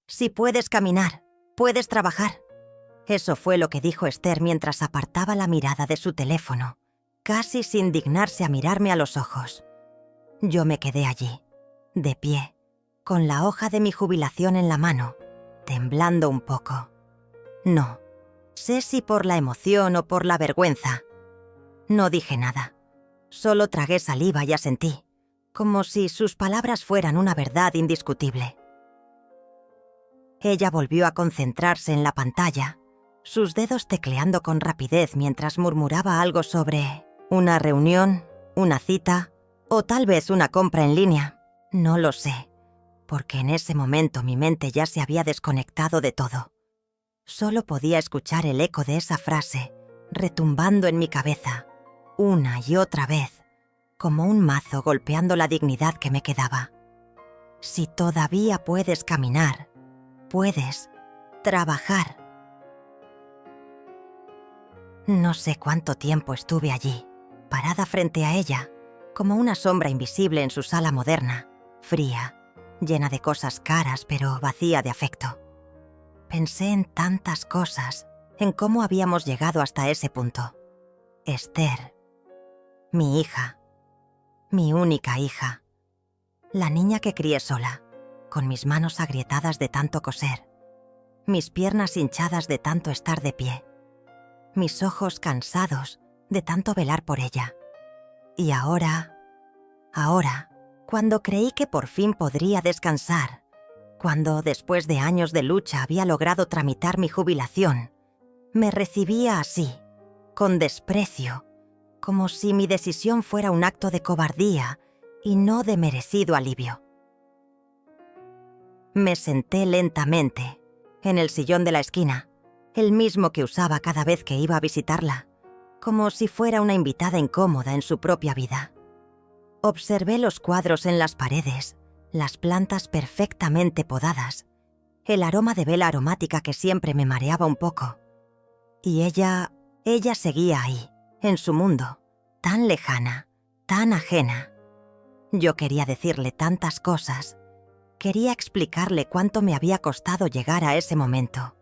Si puedes caminar, puedes trabajar. Eso fue lo que dijo Esther mientras apartaba la mirada de su teléfono, casi sin dignarse a mirarme a los ojos. Yo me quedé allí, de pie, con la hoja de mi jubilación en la mano, temblando un poco. No, sé si por la emoción o por la vergüenza. No dije nada, solo tragué saliva y asentí, como si sus palabras fueran una verdad indiscutible. Ella volvió a concentrarse en la pantalla, sus dedos tecleando con rapidez mientras murmuraba algo sobre una reunión, una cita o tal vez una compra en línea. No lo sé, porque en ese momento mi mente ya se había desconectado de todo. Solo podía escuchar el eco de esa frase, retumbando en mi cabeza, una y otra vez, como un mazo golpeando la dignidad que me quedaba. Si todavía puedes caminar, puedes trabajar. No sé cuánto tiempo estuve allí, parada frente a ella, como una sombra invisible en su sala moderna, fría, llena de cosas caras pero vacía de afecto. Pensé en tantas cosas, en cómo habíamos llegado hasta ese punto. Esther, mi hija, mi única hija, la niña que crié sola, con mis manos agrietadas de tanto coser, mis piernas hinchadas de tanto estar de pie, mis ojos cansados de tanto velar por ella. Y ahora, cuando creí que por fin podría descansar, cuando después de años de lucha había logrado tramitar mi jubilación, me recibía así, con desprecio, como si mi decisión fuera un acto de cobardía y no de merecido alivio. Me senté lentamente, en el sillón de la esquina, el mismo que usaba cada vez que iba a visitarla, como si fuera una invitada incómoda en su propia vida. Observé los cuadros en las paredes, las plantas perfectamente podadas, el aroma de vela aromática que siempre me mareaba un poco. Y ella seguía ahí, en su mundo, tan lejana, tan ajena. Yo quería decirle tantas cosas. Quería explicarle cuánto me había costado llegar a ese momento,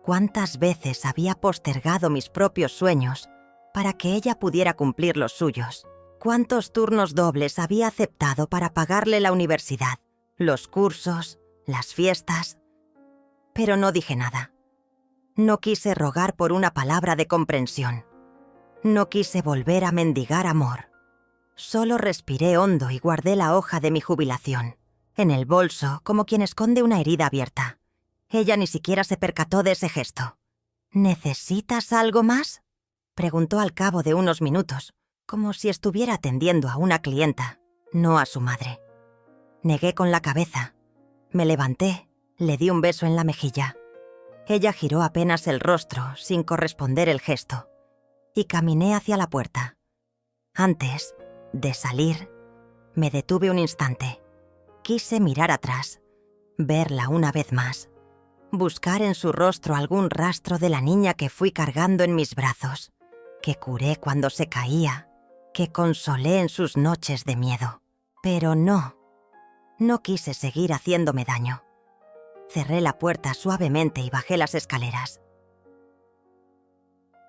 cuántas veces había postergado mis propios sueños para que ella pudiera cumplir los suyos, cuántos turnos dobles había aceptado para pagarle la universidad, los cursos, las fiestas. Pero no dije nada. No quise rogar por una palabra de comprensión. No quise volver a mendigar amor. Solo respiré hondo y guardé la hoja de mi jubilación en el bolso, como quien esconde una herida abierta. Ella ni siquiera se percató de ese gesto. ¿Necesitas algo más?, preguntó al cabo de unos minutos, como si estuviera atendiendo a una clienta, no a su madre. Negué con la cabeza. Me levanté, le di un beso en la mejilla. Ella giró apenas el rostro, sin corresponder el gesto, y caminé hacia la puerta. Antes de salir, me detuve un instante. Quise mirar atrás, verla una vez más, buscar en su rostro algún rastro de la niña que fui cargando en mis brazos, que curé cuando se caía, que consolé en sus noches de miedo. Pero no quise seguir haciéndome daño. Cerré la puerta suavemente y bajé las escaleras.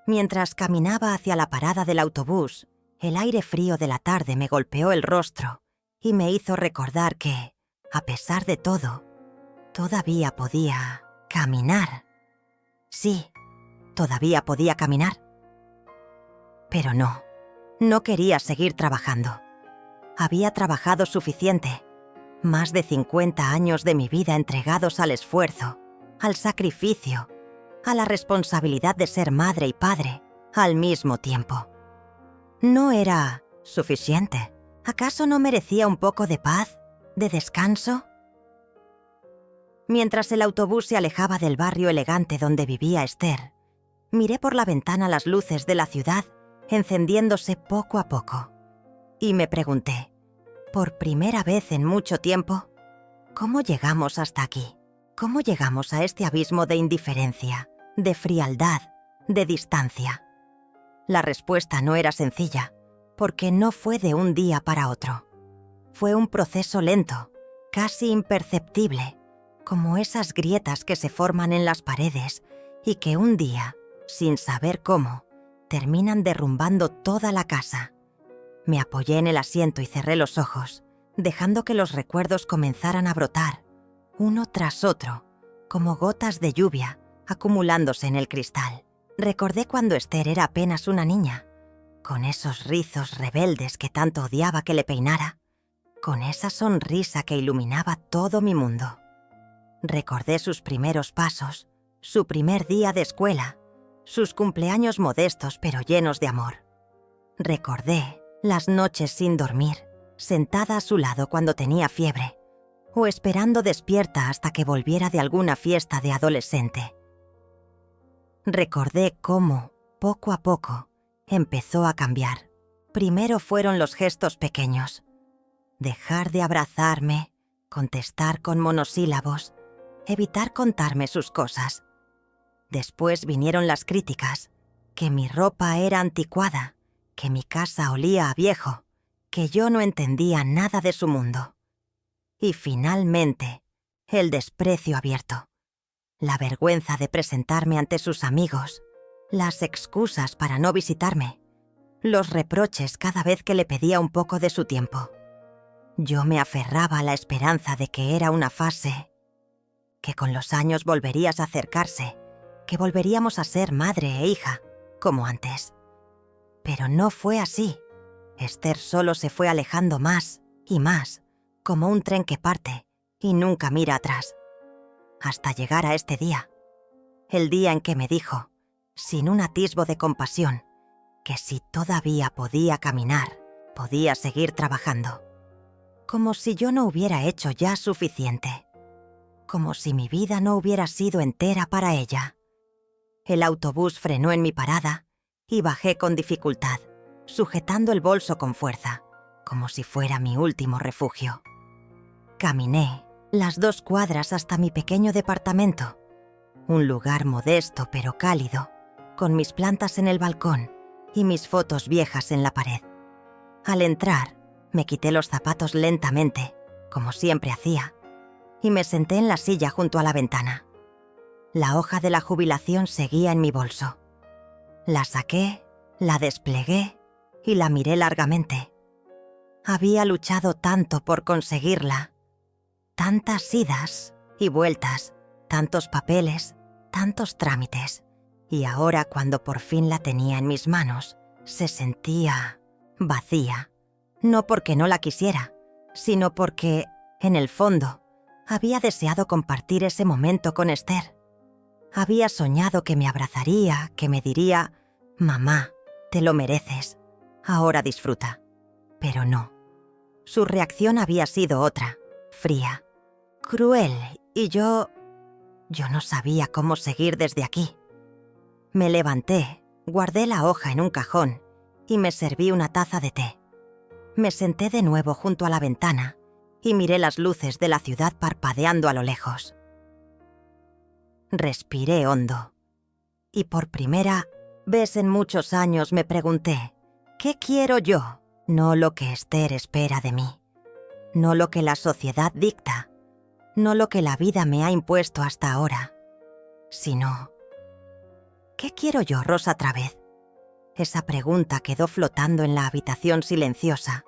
Mientras caminaba hacia la parada del autobús, el aire frío de la tarde me golpeó el rostro y me hizo recordar que, a pesar de todo, todavía podía caminar. Sí, todavía podía caminar. Pero no quería seguir trabajando. Había trabajado suficiente. Más de 50 años de mi vida entregados al esfuerzo, al sacrificio, a la responsabilidad de ser madre y padre al mismo tiempo. ¿No era suficiente? ¿Acaso no merecía un poco de paz, de descanso? Mientras el autobús se alejaba del barrio elegante donde vivía Esther, miré por la ventana las luces de la ciudad encendiéndose poco a poco. Y me pregunté, por primera vez en mucho tiempo, ¿cómo llegamos hasta aquí? ¿Cómo llegamos a este abismo de indiferencia, de frialdad, de distancia? La respuesta no era sencilla, porque no fue de un día para otro. Fue un proceso lento, casi imperceptible, como esas grietas que se forman en las paredes y que un día, sin saber cómo, terminan derrumbando toda la casa. Me apoyé en el asiento y cerré los ojos, dejando que los recuerdos comenzaran a brotar, uno tras otro, como gotas de lluvia, acumulándose en el cristal. Recordé cuando Esther era apenas una niña, con esos rizos rebeldes que tanto odiaba que le peinara, con esa sonrisa que iluminaba todo mi mundo. Recordé sus primeros pasos, su primer día de escuela, sus cumpleaños modestos pero llenos de amor. Recordé las noches sin dormir, sentada a su lado cuando tenía fiebre, o esperando despierta hasta que volviera de alguna fiesta de adolescente. Recordé cómo, poco a poco, empezó a cambiar. Primero fueron los gestos pequeños. Dejar de abrazarme, contestar con monosílabos, evitar contarme sus cosas. Después vinieron las críticas, que mi ropa era anticuada, que mi casa olía a viejo, que yo no entendía nada de su mundo. Y finalmente, el desprecio abierto, la vergüenza de presentarme ante sus amigos, las excusas para no visitarme, los reproches cada vez que le pedía un poco de su tiempo. Yo me aferraba a la esperanza de que era una fase, que con los años volverías a acercarse, que volveríamos a ser madre e hija, como antes. Pero no fue así. Esther solo se fue alejando más y más, como un tren que parte y nunca mira atrás, hasta llegar a este día, el día en que me dijo, sin un atisbo de compasión, que si todavía podía caminar, podía seguir trabajando. Como si yo no hubiera hecho ya suficiente. Como si mi vida no hubiera sido entera para ella. El autobús frenó en mi parada y bajé con dificultad, sujetando el bolso con fuerza, como si fuera mi último refugio. Caminé las 2 cuadras hasta mi pequeño departamento, un lugar modesto pero cálido, con mis plantas en el balcón y mis fotos viejas en la pared. Al entrar, me quité los zapatos lentamente, como siempre hacía, y me senté en la silla junto a la ventana. La hoja de la jubilación seguía en mi bolso. La saqué, la desplegué y la miré largamente. Había luchado tanto por conseguirla. Tantas idas y vueltas, tantos papeles, tantos trámites. Y ahora, cuando por fin la tenía en mis manos, se sentía vacía. No porque no la quisiera, sino porque, en el fondo, había deseado compartir ese momento con Esther. Había soñado que me abrazaría, que me diría, «Mamá, te lo mereces, ahora disfruta». Pero no. Su reacción había sido otra, fría, cruel, y yo no sabía cómo seguir desde aquí. Me levanté, guardé la hoja en un cajón y me serví una taza de té. Me senté de nuevo junto a la ventana y miré las luces de la ciudad parpadeando a lo lejos. Respiré hondo. Y por primera vez en muchos años me pregunté, ¿qué quiero yo? No lo que Esther espera de mí. No lo que la sociedad dicta. No lo que la vida me ha impuesto hasta ahora. Sino, ¿qué quiero yo, Rosa Travez? Esa pregunta quedó flotando en la habitación silenciosa,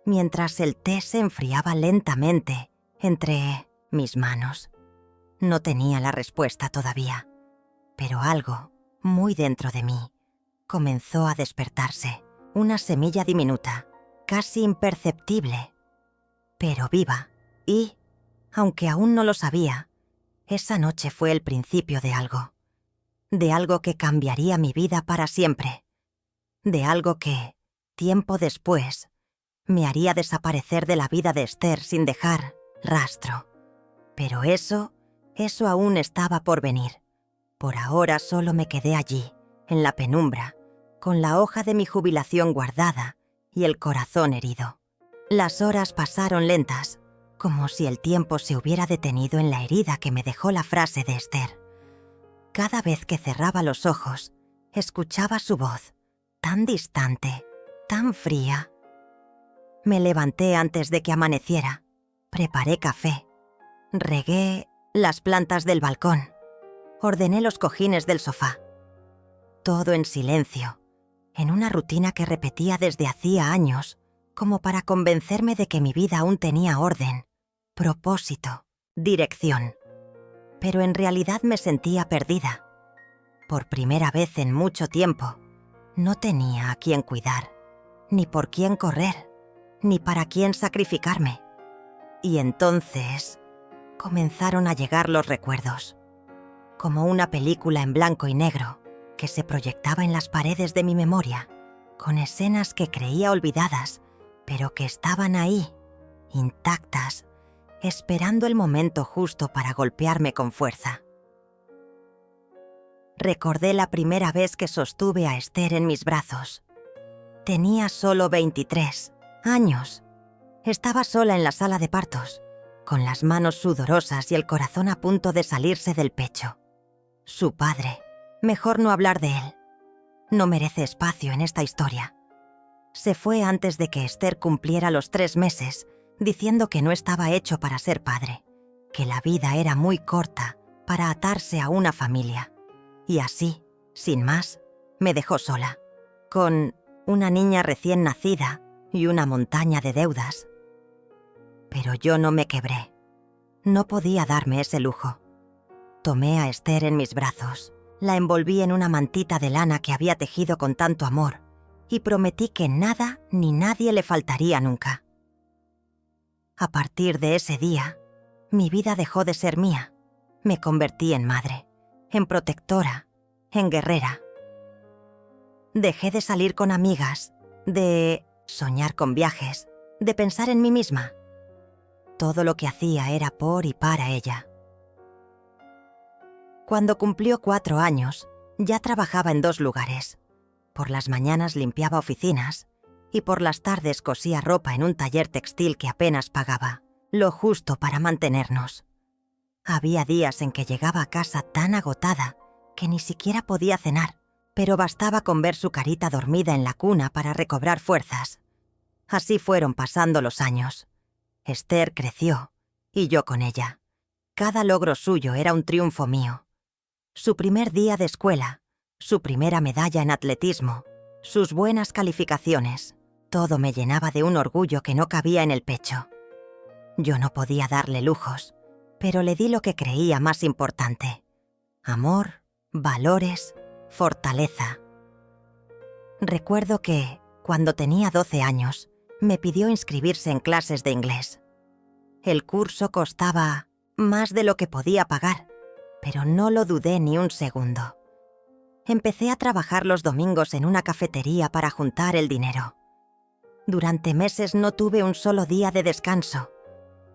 mientras el té se enfriaba lentamente entre mis manos. No tenía la respuesta todavía, pero algo, muy dentro de mí, comenzó a despertarse, una semilla diminuta, casi imperceptible, pero viva, y, aunque aún no lo sabía, esa noche fue el principio de algo que cambiaría mi vida para siempre, de algo que, tiempo después, me haría desaparecer de la vida de Esther sin dejar rastro. Pero eso aún estaba por venir. Por ahora solo me quedé allí, en la penumbra, con la hoja de mi jubilación guardada y el corazón herido. Las horas pasaron lentas, como si el tiempo se hubiera detenido en la herida que me dejó la frase de Esther. Cada vez que cerraba los ojos, escuchaba su voz, tan distante, tan fría. Me levanté antes de que amaneciera, preparé café, regué las plantas del balcón. Ordené los cojines del sofá. Todo en silencio, en una rutina que repetía desde hacía años, como para convencerme de que mi vida aún tenía orden, propósito, dirección. Pero en realidad me sentía perdida. Por primera vez en mucho tiempo, no tenía a quién cuidar, ni por quién correr, ni para quién sacrificarme. Y entonces comenzaron a llegar los recuerdos, como una película en blanco y negro que se proyectaba en las paredes de mi memoria, con escenas que creía olvidadas, pero que estaban ahí, intactas, esperando el momento justo para golpearme con fuerza. Recordé la primera vez que sostuve a Esther en mis brazos. Tenía solo 23 años. Estaba sola en la sala de partos, con las manos sudorosas y el corazón a punto de salirse del pecho. Su padre, mejor no hablar de él. No merece espacio en esta historia. Se fue antes de que Esther cumpliera los 3 meses, diciendo que no estaba hecho para ser padre, que la vida era muy corta para atarse a una familia. Y así, sin más, me dejó sola, con una niña recién nacida y una montaña de deudas. Pero yo no me quebré. No podía darme ese lujo. Tomé a Esther en mis brazos, la envolví en una mantita de lana que había tejido con tanto amor y prometí que nada ni nadie le faltaría nunca. A partir de ese día, mi vida dejó de ser mía. Me convertí en madre, en protectora, en guerrera. Dejé de salir con amigas, de soñar con viajes, de pensar en mí misma. Todo lo que hacía era por y para ella. Cuando cumplió 4 años, ya trabajaba en 2 lugares. Por las mañanas limpiaba oficinas y por las tardes cosía ropa en un taller textil que apenas pagaba, lo justo para mantenernos. Había días en que llegaba a casa tan agotada que ni siquiera podía cenar, pero bastaba con ver su carita dormida en la cuna para recobrar fuerzas. Así fueron pasando los años. Esther creció, y yo con ella. Cada logro suyo era un triunfo mío. Su primer día de escuela, su primera medalla en atletismo, sus buenas calificaciones, todo me llenaba de un orgullo que no cabía en el pecho. Yo no podía darle lujos, pero le di lo que creía más importante: amor, valores, fortaleza. Recuerdo que, cuando tenía 12 años, me pidió inscribirse en clases de inglés. El curso costaba más de lo que podía pagar, pero no lo dudé ni un segundo. Empecé a trabajar los domingos en una cafetería para juntar el dinero. Durante meses no tuve un solo día de descanso,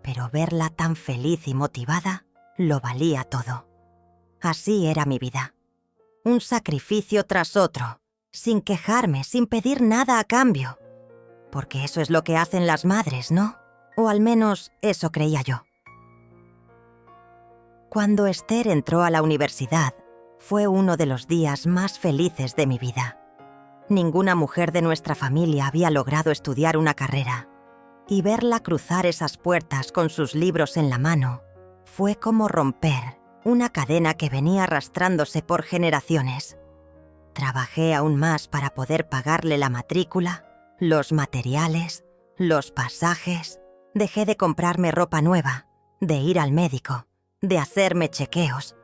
pero verla tan feliz y motivada lo valía todo. Así era mi vida. Un sacrificio tras otro, sin quejarme, sin pedir nada a cambio. Porque eso es lo que hacen las madres, ¿no? O al menos eso creía yo. Cuando Esther entró a la universidad, fue uno de los días más felices de mi vida. Ninguna mujer de nuestra familia había logrado estudiar una carrera, y verla cruzar esas puertas con sus libros en la mano fue como romper una cadena que venía arrastrándose por generaciones. Trabajé aún más para poder pagarle la matrícula, los materiales, los pasajes. Dejé de comprarme ropa nueva, de ir al médico, de hacerme chequeos.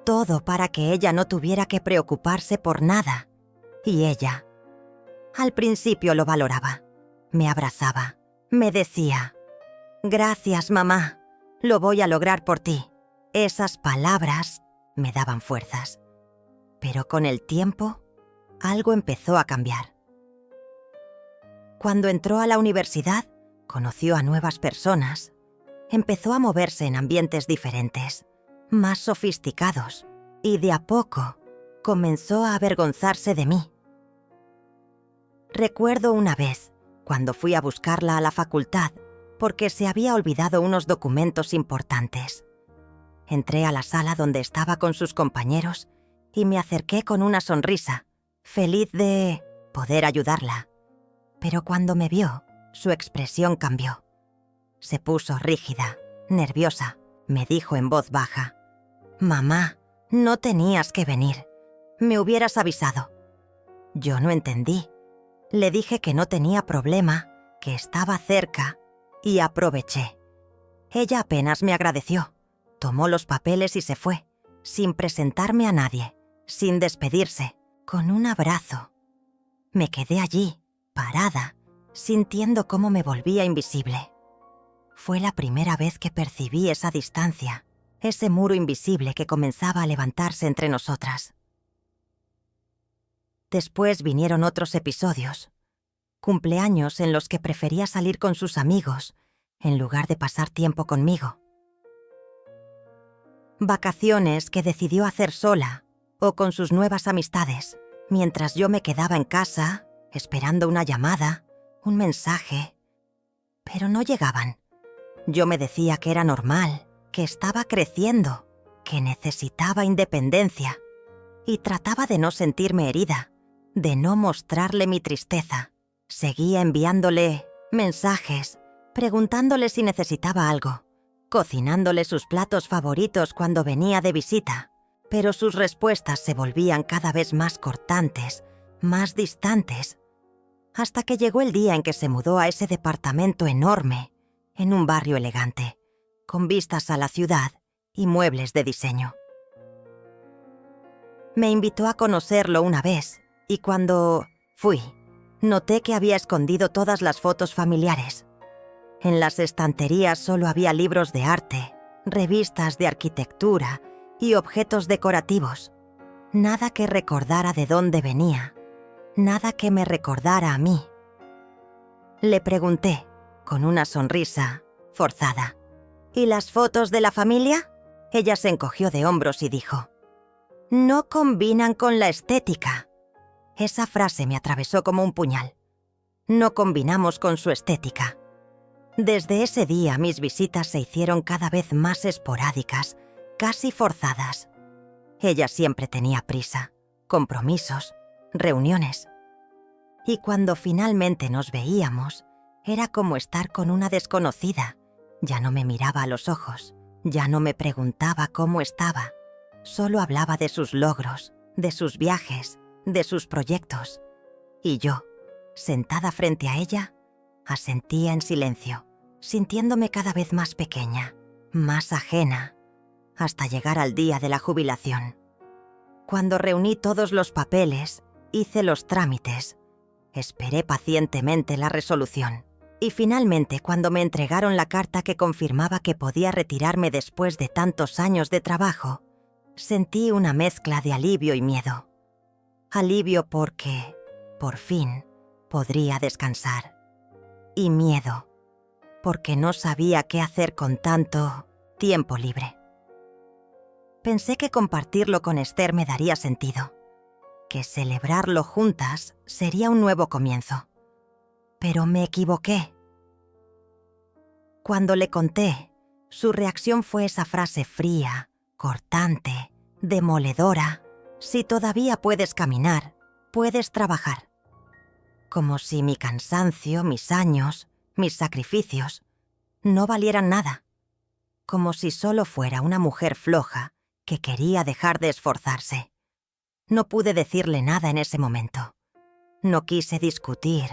Todo para que ella no tuviera que preocuparse por nada. Y ella, al principio lo valoraba. Me abrazaba, me decía: «Gracias, mamá, lo voy a lograr por ti». Esas palabras me daban fuerzas. Pero con el tiempo, algo empezó a cambiar. Cuando entró a la universidad, conoció a nuevas personas. Empezó a moverse en ambientes diferentes, más sofisticados, y de a poco comenzó a avergonzarse de mí. Recuerdo una vez, cuando fui a buscarla a la facultad, porque se había olvidado unos documentos importantes. Entré a la sala donde estaba con sus compañeros y me acerqué con una sonrisa, feliz de poder ayudarla. Pero cuando me vio, su expresión cambió. Se puso rígida, nerviosa, me dijo en voz baja. «Mamá, no tenías que venir. Me hubieras avisado». Yo no entendí. Le dije que no tenía problema, que estaba cerca, y aproveché. Ella apenas me agradeció. Tomó los papeles y se fue, sin presentarme a nadie, sin despedirse, con un abrazo. Me quedé allí, parada, sintiendo cómo me volvía invisible. Fue la primera vez que percibí esa distancia, ese muro invisible que comenzaba a levantarse entre nosotras. Después vinieron otros episodios. Cumpleaños en los que prefería salir con sus amigos, en lugar de pasar tiempo conmigo. Vacaciones que decidió hacer sola o con sus nuevas amistades, mientras yo me quedaba en casa, esperando una llamada, un mensaje. Pero no llegaban. Yo me decía que era normal, que estaba creciendo, que necesitaba independencia, y trataba de no sentirme herida, de no mostrarle mi tristeza. Seguía enviándole mensajes, preguntándole si necesitaba algo, cocinándole sus platos favoritos cuando venía de visita, pero sus respuestas se volvían cada vez más cortantes, más distantes, hasta que llegó el día en que se mudó a ese departamento enorme, en un barrio elegante, con vistas a la ciudad y muebles de diseño. Me invitó a conocerlo una vez, y cuando fui, noté que había escondido todas las fotos familiares. En las estanterías solo había libros de arte, revistas de arquitectura y objetos decorativos. Nada que recordara de dónde venía, nada que me recordara a mí. Le pregunté, con una sonrisa forzada, ¿y las fotos de la familia? Ella se encogió de hombros y dijo, «No combinan con la estética». Esa frase me atravesó como un puñal. No combinamos con su estética. Desde ese día mis visitas se hicieron cada vez más esporádicas, casi forzadas. Ella siempre tenía prisa, compromisos, reuniones. Y cuando finalmente nos veíamos, era como estar con una desconocida. Ya no me miraba a los ojos, ya no me preguntaba cómo estaba. Solo hablaba de sus logros, de sus viajes, de sus proyectos. Y yo, sentada frente a ella, asentía en silencio, sintiéndome cada vez más pequeña, más ajena, hasta llegar al día de la jubilación. Cuando reuní todos los papeles, hice los trámites, esperé pacientemente la resolución. Y finalmente, cuando me entregaron la carta que confirmaba que podía retirarme después de tantos años de trabajo, sentí una mezcla de alivio y miedo. Alivio porque, por fin, podría descansar. Y miedo, porque no sabía qué hacer con tanto tiempo libre. Pensé que compartirlo con Esther me daría sentido, que celebrarlo juntas sería un nuevo comienzo. Pero me equivoqué. Cuando le conté, su reacción fue esa frase fría, cortante, demoledora. Si todavía puedes caminar, puedes trabajar. Como si mi cansancio, mis años, mis sacrificios, no valieran nada. Como si solo fuera una mujer floja que quería dejar de esforzarse. No pude decirle nada en ese momento. No quise discutir.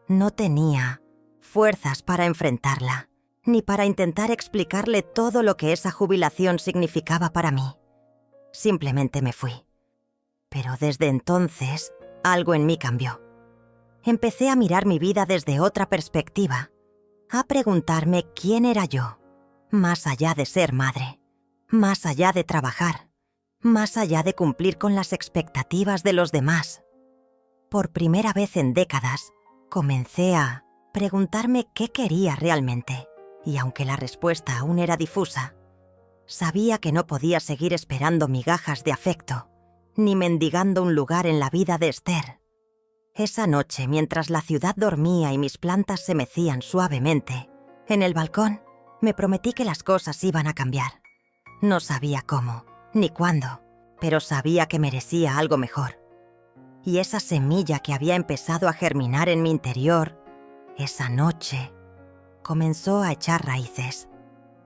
No tenía fuerzas para enfrentarla, ni para intentar explicarle todo lo que esa jubilación significaba para mí. Simplemente me fui. Pero desde entonces, algo en mí cambió. Empecé a mirar mi vida desde otra perspectiva, a preguntarme quién era yo, más allá de ser madre, más allá de trabajar, más allá de cumplir con las expectativas de los demás. Por primera vez en décadas, comencé a preguntarme qué quería realmente, y aunque la respuesta aún era difusa, sabía que no podía seguir esperando migajas de afecto, ni mendigando un lugar en la vida de Esther. Esa noche, mientras la ciudad dormía y mis plantas se mecían suavemente, en el balcón, me prometí que las cosas iban a cambiar. No sabía cómo, ni cuándo, pero sabía que merecía algo mejor. Y esa semilla que había empezado a germinar en mi interior, esa noche, comenzó a echar raíces.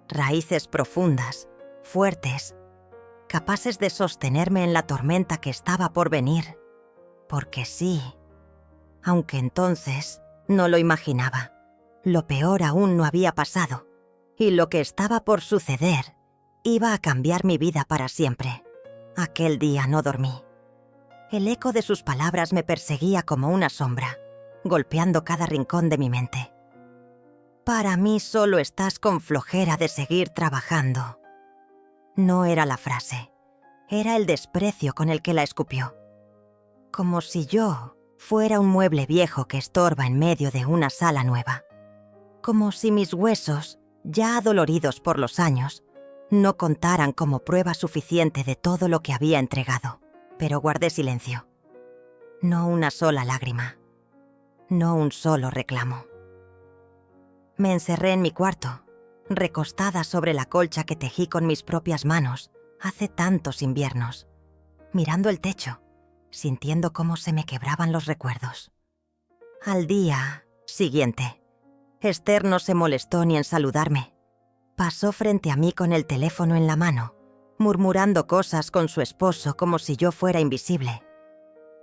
raíces profundas, fuertes, capaces de sostenerme en la tormenta que estaba por venir. Porque sí, aunque entonces no lo imaginaba, lo peor aún no había pasado, y lo que estaba por suceder iba a cambiar mi vida para siempre. Aquel día no dormí. El eco de sus palabras me perseguía como una sombra, golpeando cada rincón de mi mente. Para mí solo estás con flojera de seguir trabajando. No era la frase, era el desprecio con el que la escupió. Como si yo fuera un mueble viejo que estorba en medio de una sala nueva. Como si mis huesos, ya adoloridos por los años, no contaran como prueba suficiente de todo lo que había entregado. Pero guardé silencio. No una sola lágrima. No un solo reclamo. Me encerré en mi cuarto, recostada sobre la colcha que tejí con mis propias manos hace tantos inviernos, mirando el techo, sintiendo cómo se me quebraban los recuerdos. Al día siguiente, Esther no se molestó ni en saludarme. Pasó frente a mí con el teléfono en la mano, murmurando cosas con su esposo como si yo fuera invisible.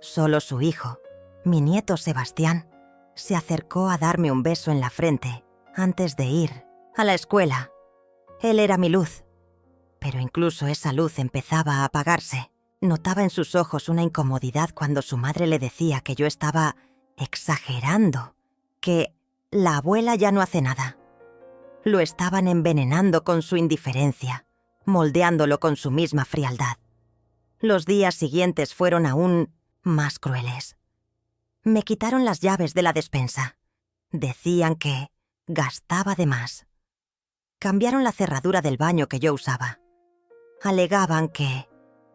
Solo su hijo, mi nieto Sebastián, se acercó a darme un beso en la frente antes de ir a la escuela. Él era mi luz, pero incluso esa luz empezaba a apagarse. Notaba en sus ojos una incomodidad cuando su madre le decía que yo estaba exagerando, que la abuela ya no hace nada. Lo estaban envenenando con su indiferencia, moldeándolo con su misma frialdad. Los días siguientes fueron aún más crueles. Me quitaron las llaves de la despensa. Decían que gastaba de más. Cambiaron la cerradura del baño que yo usaba. Alegaban que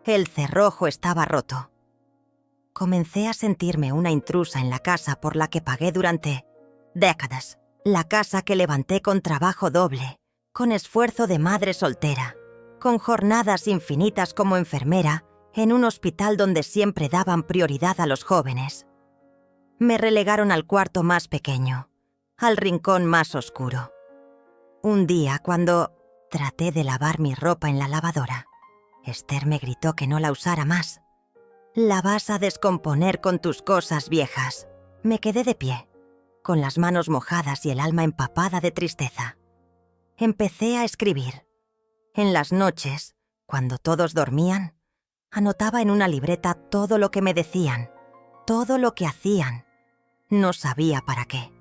el cerrojo estaba roto. Comencé a sentirme una intrusa en la casa por la que pagué durante décadas. La casa que levanté con trabajo doble, con esfuerzo de madre soltera, con jornadas infinitas como enfermera en un hospital donde siempre daban prioridad a los jóvenes. Me relegaron al cuarto más pequeño, al rincón más oscuro. Un día, cuando traté de lavar mi ropa en la lavadora, Esther me gritó que no la usara más. «La vas a descomponer con tus cosas viejas». Me quedé de pie, con las manos mojadas y el alma empapada de tristeza. Empecé a escribir. En las noches, cuando todos dormían, anotaba en una libreta todo lo que me decían, todo lo que hacían. No sabía para qué.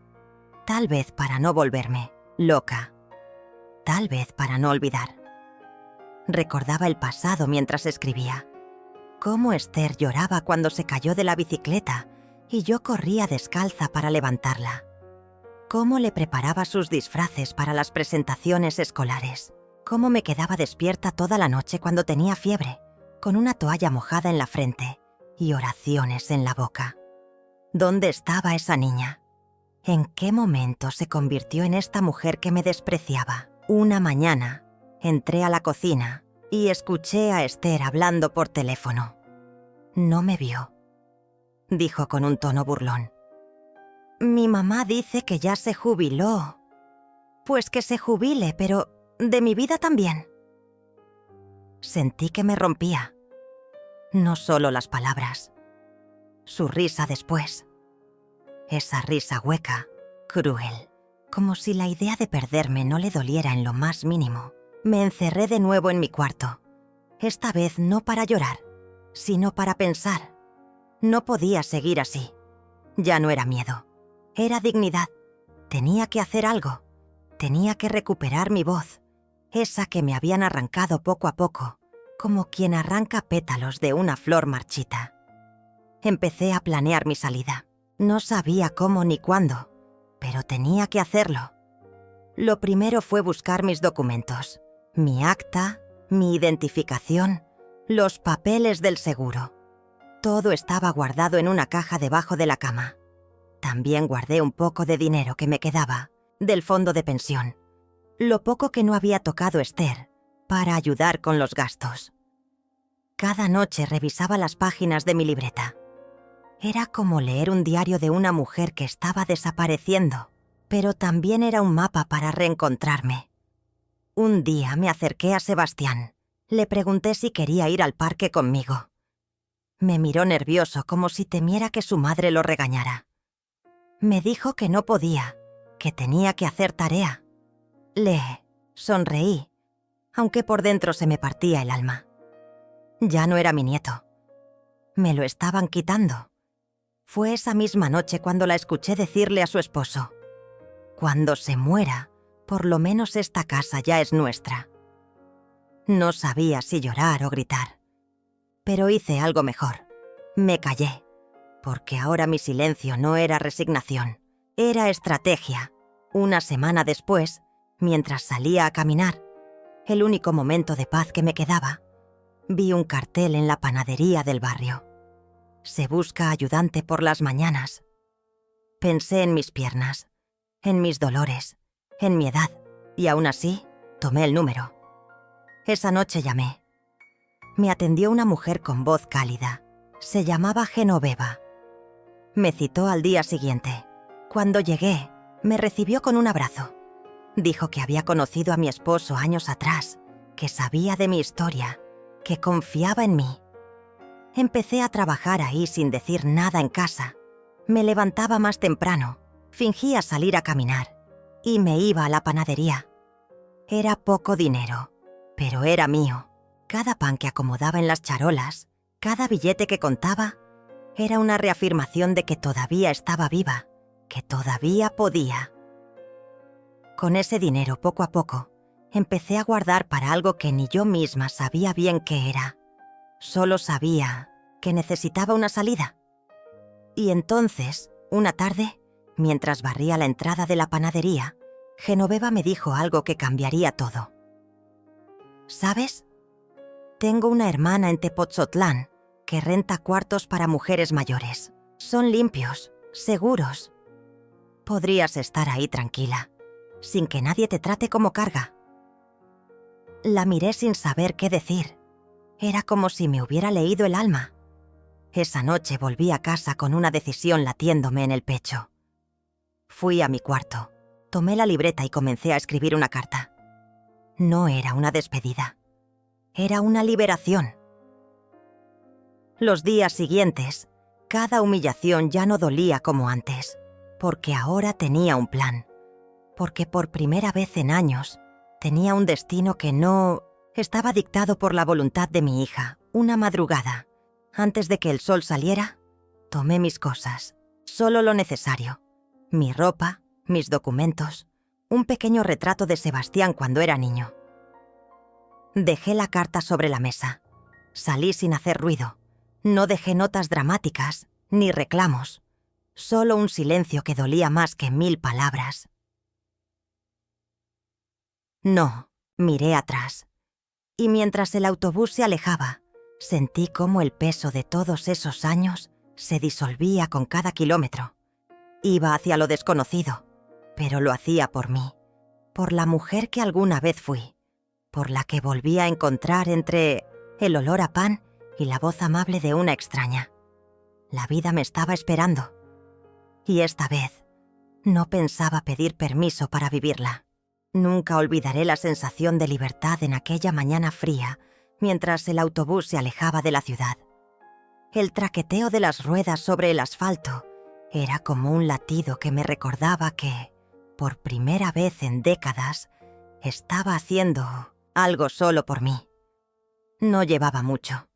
Tal vez para no volverme loca. Tal vez para no olvidar. Recordaba el pasado mientras escribía. Cómo Esther lloraba cuando se cayó de la bicicleta y yo corría descalza para levantarla. Cómo le preparaba sus disfraces para las presentaciones escolares. Cómo me quedaba despierta toda la noche cuando tenía fiebre, con una toalla mojada en la frente y oraciones en la boca. ¿Dónde estaba esa niña? ¿En qué momento se convirtió en esta mujer que me despreciaba? Una mañana, entré a la cocina y escuché a Esther hablando por teléfono. No me vio. Dijo con un tono burlón. «Mi mamá dice que ya se jubiló». «Pues que se jubile, pero de mi vida también». Sentí que me rompía. No solo las palabras. Su risa después. Esa risa hueca, cruel, como si la idea de perderme no le doliera en lo más mínimo. Me encerré de nuevo en mi cuarto. Esta vez no para llorar, sino para pensar. No podía seguir así. Ya no era miedo. Era dignidad. Tenía que hacer algo. Tenía que recuperar mi voz, esa que me habían arrancado poco a poco, como quien arranca pétalos de una flor marchita. Empecé a planear mi salida. No sabía cómo ni cuándo, pero tenía que hacerlo. Lo primero fue buscar mis documentos, mi acta, mi identificación, los papeles del seguro. Todo estaba guardado en una caja debajo de la cama. También guardé un poco de dinero que me quedaba del fondo de pensión, lo poco que no había tocado Esther, para ayudar con los gastos. Cada noche revisaba las páginas de mi libreta. Era como leer un diario de una mujer que estaba desapareciendo, pero también era un mapa para reencontrarme. Un día me acerqué a Sebastián. Le pregunté si quería ir al parque conmigo. Me miró nervioso, como si temiera que su madre lo regañara. Me dijo que no podía, que tenía que hacer tarea. Le sonreí, aunque por dentro se me partía el alma. Ya no era mi nieto. Me lo estaban quitando. Fue esa misma noche cuando la escuché decirle a su esposo: «Cuando se muera, por lo menos esta casa ya es nuestra». No sabía si llorar o gritar. Pero hice algo mejor. Me callé, porque ahora mi silencio no era resignación, era estrategia. Una semana después, mientras salía a caminar, el único momento de paz que me quedaba, vi un cartel en la panadería del barrio. Se busca ayudante por las mañanas. Pensé en mis piernas, en mis dolores, en mi edad, y aún así, tomé el número. Esa noche llamé. Me atendió una mujer con voz cálida. Se llamaba Genoveva. Me citó al día siguiente. Cuando llegué, me recibió con un abrazo. Dijo que había conocido a mi esposo años atrás, que sabía de mi historia, que confiaba en mí. Empecé a trabajar ahí sin decir nada en casa. Me levantaba más temprano, fingía salir a caminar y me iba a la panadería. Era poco dinero, pero era mío. Cada pan que acomodaba en las charolas, cada billete que contaba, era una reafirmación de que todavía estaba viva, que todavía podía. Con ese dinero, poco a poco, empecé a guardar para algo que ni yo misma sabía bien qué era. Solo sabía que necesitaba una salida. Y entonces, una tarde, mientras barría la entrada de la panadería, Genoveva me dijo algo que cambiaría todo. ¿Sabes? Tengo una hermana en Tepotzotlán que renta cuartos para mujeres mayores. Son limpios, seguros. Podrías estar ahí tranquila, sin que nadie te trate como carga. La miré sin saber qué decir. Era como si me hubiera leído el alma. Esa noche volví a casa con una decisión latiéndome en el pecho. Fui a mi cuarto, tomé la libreta y comencé a escribir una carta. No era una despedida. Era una liberación. Los días siguientes, cada humillación ya no dolía como antes, porque ahora tenía un plan. Porque por primera vez en años, tenía un destino que no estaba dictado por la voluntad de mi hija. Una madrugada, antes de que el sol saliera, tomé mis cosas, solo lo necesario. Mi ropa, mis documentos, un pequeño retrato de Sebastián cuando era niño. Dejé la carta sobre la mesa. Salí sin hacer ruido. No dejé notas dramáticas, ni reclamos. Solo un silencio que dolía más que 1000 palabras. No, miré atrás. Y mientras el autobús se alejaba, sentí cómo el peso de todos esos años se disolvía con cada kilómetro. Iba hacia lo desconocido, pero lo hacía por mí, por la mujer que alguna vez fui, por la que volví a encontrar entre el olor a pan y la voz amable de una extraña. La vida me estaba esperando. Y esta vez, no pensaba pedir permiso para vivirla. Nunca olvidaré la sensación de libertad en aquella mañana fría, mientras el autobús se alejaba de la ciudad. El traqueteo de las ruedas sobre el asfalto era como un latido que me recordaba que, por primera vez en décadas, estaba haciendo algo solo por mí. No llevaba mucho.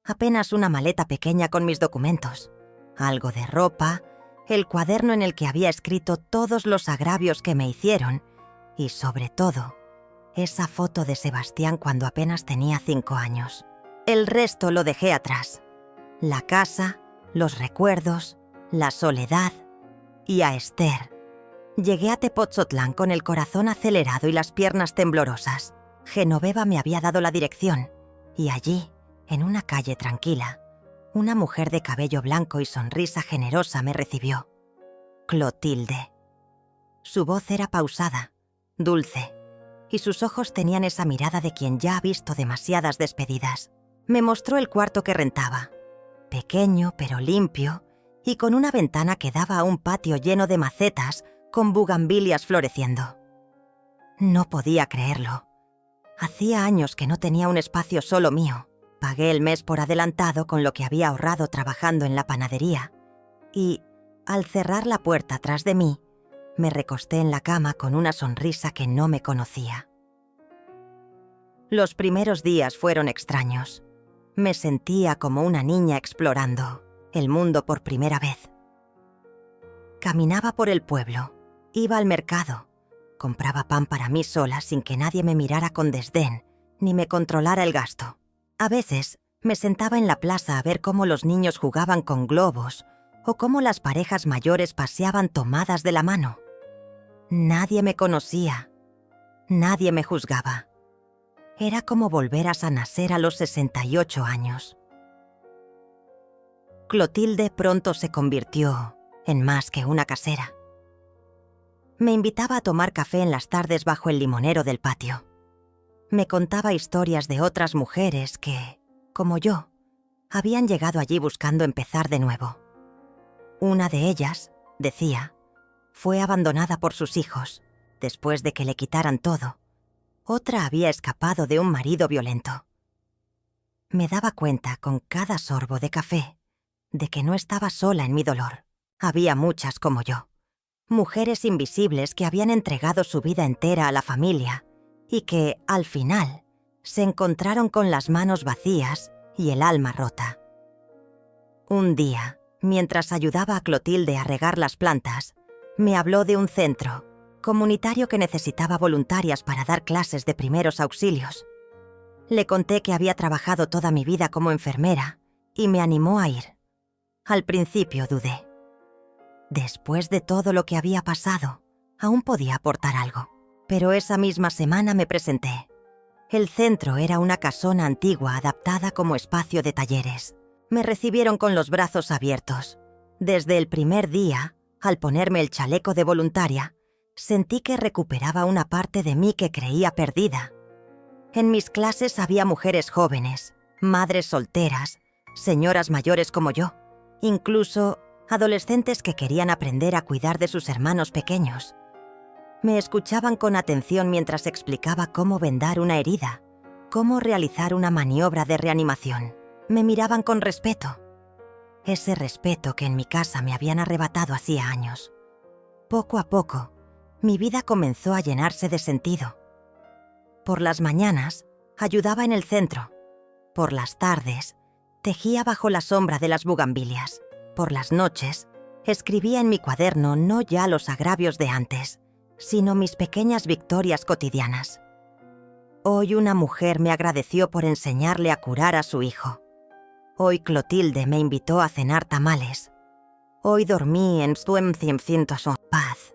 Apenas una maleta pequeña con mis documentos, algo de ropa, el cuaderno en el que había escrito todos los agravios que me hicieron y, sobre todo, esa foto de Sebastián cuando apenas tenía 5 años. El resto lo dejé atrás. La casa, los recuerdos, la soledad y a Esther. Llegué a Tepotzotlán con el corazón acelerado y las piernas temblorosas. Genoveva me había dado la dirección y allí, en una calle tranquila, una mujer de cabello blanco y sonrisa generosa me recibió. Clotilde. Su voz era pausada, dulce, y sus ojos tenían esa mirada de quien ya ha visto demasiadas despedidas. Me mostró el cuarto que rentaba, pequeño pero limpio, y con una ventana que daba a un patio lleno de macetas con bugambilias floreciendo. No podía creerlo. Hacía años que no tenía un espacio solo mío. Pagué el mes por adelantado con lo que había ahorrado trabajando en la panadería y, al cerrar la puerta tras de mí, me recosté en la cama con una sonrisa que no me conocía. Los primeros días fueron extraños. Me sentía como una niña explorando el mundo por primera vez. Caminaba por el pueblo, iba al mercado, compraba pan para mí sola sin que nadie me mirara con desdén ni me controlara el gasto. A veces me sentaba en la plaza a ver cómo los niños jugaban con globos o cómo las parejas mayores paseaban tomadas de la mano. Nadie me conocía, nadie me juzgaba. Era como volver a nacer a los 68 años. Clotilde pronto se convirtió en más que una casera. Me invitaba a tomar café en las tardes bajo el limonero del patio. Me contaba historias de otras mujeres que, como yo, habían llegado allí buscando empezar de nuevo. Una de ellas, decía, fue abandonada por sus hijos, después de que le quitaran todo. Otra había escapado de un marido violento. Me daba cuenta con cada sorbo de café de que no estaba sola en mi dolor. Había muchas como yo. Mujeres invisibles que habían entregado su vida entera a la familia y que, al final, se encontraron con las manos vacías y el alma rota. Un día, mientras ayudaba a Clotilde a regar las plantas, me habló de un centro comunitario que necesitaba voluntarias para dar clases de primeros auxilios. Le conté que había trabajado toda mi vida como enfermera y me animó a ir. Al principio dudé. Después de todo lo que había pasado, aún podía aportar algo. Pero esa misma semana me presenté. El centro era una casona antigua adaptada como espacio de talleres. Me recibieron con los brazos abiertos. Desde el primer día, al ponerme el chaleco de voluntaria, sentí que recuperaba una parte de mí que creía perdida. En mis clases había mujeres jóvenes, madres solteras, señoras mayores como yo, incluso adolescentes que querían aprender a cuidar de sus hermanos pequeños. Me escuchaban con atención mientras explicaba cómo vendar una herida, cómo realizar una maniobra de reanimación. Me miraban con respeto. Ese respeto que en mi casa me habían arrebatado hacía años. Poco a poco, mi vida comenzó a llenarse de sentido. Por las mañanas, ayudaba en el centro. Por las tardes, tejía bajo la sombra de las bugambilias. Por las noches, escribía en mi cuaderno no ya los agravios de antes, sino mis pequeñas victorias cotidianas. Hoy una mujer me agradeció por enseñarle a curar a su hijo. Hoy Clotilde me invitó a cenar tamales. Hoy dormí en paz.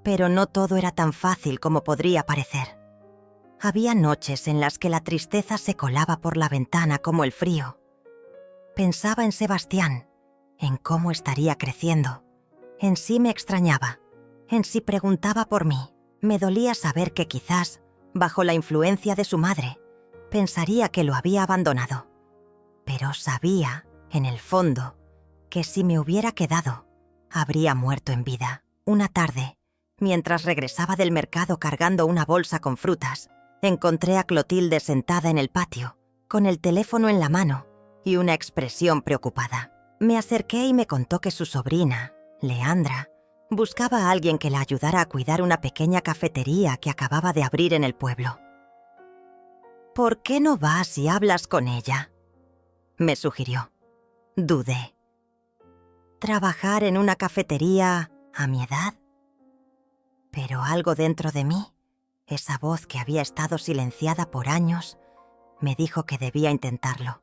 Pero no todo era tan fácil como podría parecer. Había noches en las que la tristeza se colaba por la ventana como el frío. Pensaba en Sebastián, en cómo estaría creciendo. En sí me extrañaba, en sí preguntaba por mí. Me dolía saber que quizás, bajo la influencia de su madre, pensaría que lo había abandonado. Pero sabía, en el fondo, que si me hubiera quedado, habría muerto en vida. Una tarde, mientras regresaba del mercado cargando una bolsa con frutas, encontré a Clotilde sentada en el patio, con el teléfono en la mano y una expresión preocupada. Me acerqué y me contó que su sobrina, Leandra, buscaba a alguien que la ayudara a cuidar una pequeña cafetería que acababa de abrir en el pueblo. «¿Por qué no vas y hablas con ella?», me sugirió. Dudé. ¿Trabajar en una cafetería a mi edad? Pero algo dentro de mí, esa voz que había estado silenciada por años, me dijo que debía intentarlo.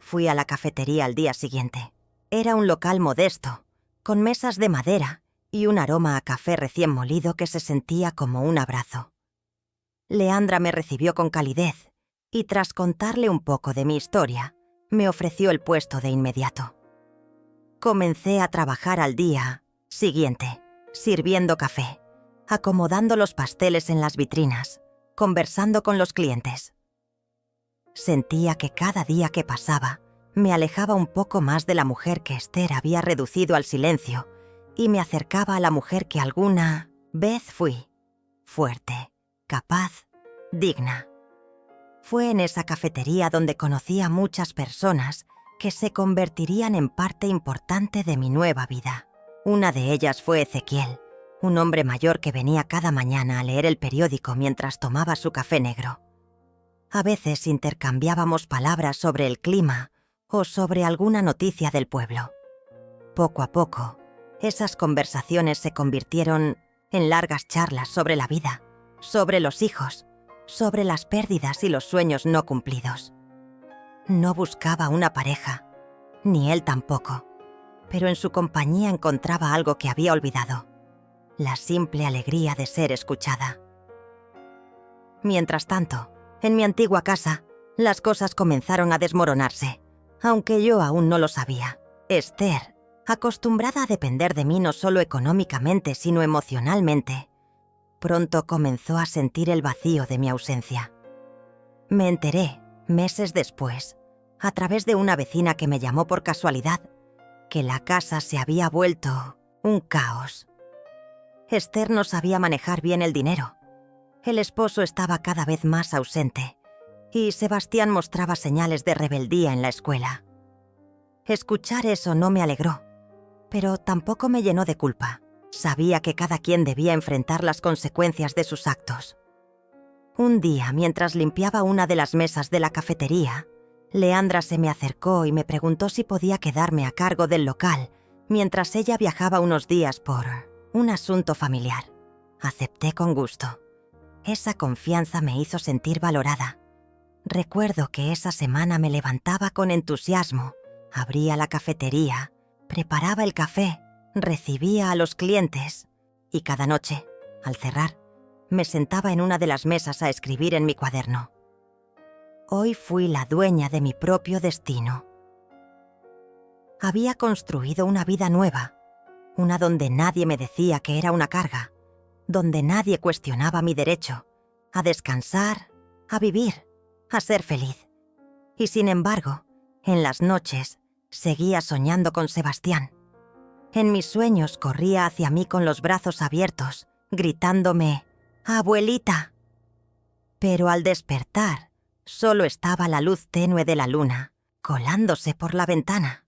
Fui a la cafetería al día siguiente. Era un local modesto, con mesas de madera y un aroma a café recién molido que se sentía como un abrazo. Leandra me recibió con calidez y, tras contarle un poco de mi historia, me ofreció el puesto de inmediato. Comencé a trabajar al día siguiente, sirviendo café, acomodando los pasteles en las vitrinas, conversando con los clientes. Sentía que cada día que pasaba me alejaba un poco más de la mujer que Esther había reducido al silencio y me acercaba a la mujer que alguna vez fui, fuerte, capaz digna. Fue en esa cafetería donde conocí a muchas personas que se convertirían en parte importante de mi nueva vida. Una de ellas fue Ezequiel, un hombre mayor que venía cada mañana a leer el periódico mientras tomaba su café negro. A veces intercambiábamos palabras sobre el clima o sobre alguna noticia del pueblo. Poco a poco, esas conversaciones se convirtieron en largas charlas sobre la vida, sobre los hijos, sobre las pérdidas y los sueños no cumplidos. No buscaba una pareja, ni él tampoco, pero en su compañía encontraba algo que había olvidado: la simple alegría de ser escuchada. Mientras tanto, en mi antigua casa, las cosas comenzaron a desmoronarse, aunque yo aún no lo sabía. Esther, acostumbrada a depender de mí no solo económicamente, sino emocionalmente, pronto comenzó a sentir el vacío de mi ausencia. Me enteré, meses después, a través de una vecina que me llamó por casualidad, que la casa se había vuelto un caos. Esther no sabía manejar bien el dinero. El esposo estaba cada vez más ausente y Sebastián mostraba señales de rebeldía en la escuela. Escuchar eso no me alegró, pero tampoco me llenó de culpa. Sabía que cada quien debía enfrentar las consecuencias de sus actos. Un día, mientras limpiaba una de las mesas de la cafetería, Leandra se me acercó y me preguntó si podía quedarme a cargo del local mientras ella viajaba unos días por un asunto familiar. Acepté con gusto. Esa confianza me hizo sentir valorada. Recuerdo que esa semana me levantaba con entusiasmo, abría la cafetería, preparaba el café, recibía a los clientes y cada noche, al cerrar, me sentaba en una de las mesas a escribir en mi cuaderno. Hoy fui la dueña de mi propio destino. Había construido una vida nueva, una donde nadie me decía que era una carga, donde nadie cuestionaba mi derecho a descansar, a vivir, a ser feliz. Y sin embargo, en las noches seguía soñando con Sebastián. En mis sueños corría hacia mí con los brazos abiertos, gritándome «¡Abuelita!». Pero al despertar, solo estaba la luz tenue de la luna, colándose por la ventana.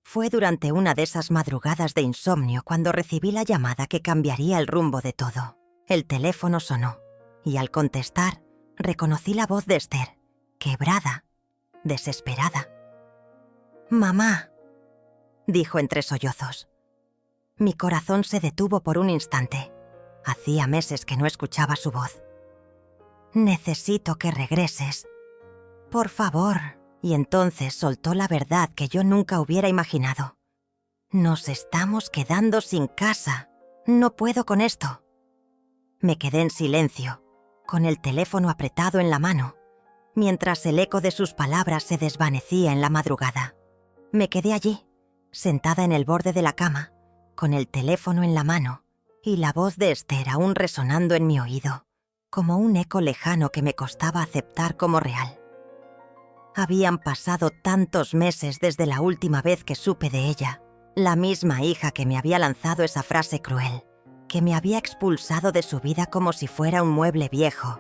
Fue durante una de esas madrugadas de insomnio cuando recibí la llamada que cambiaría el rumbo de todo. El teléfono sonó, y al contestar, reconocí la voz de Esther, quebrada, desesperada. «Mamá», dijo entre sollozos. Mi corazón se detuvo por un instante. Hacía meses que no escuchaba su voz. «Necesito que regreses. Por favor». Y entonces soltó la verdad que yo nunca hubiera imaginado. «Nos estamos quedando sin casa. No puedo con esto». Me quedé en silencio, con el teléfono apretado en la mano, mientras el eco de sus palabras se desvanecía en la madrugada. Me quedé allí, sentada en el borde de la cama, con el teléfono en la mano y la voz de Esther aún resonando en mi oído, como un eco lejano que me costaba aceptar como real. Habían pasado tantos meses desde la última vez que supe de ella, la misma hija que me había lanzado esa frase cruel, que me había expulsado de su vida como si fuera un mueble viejo.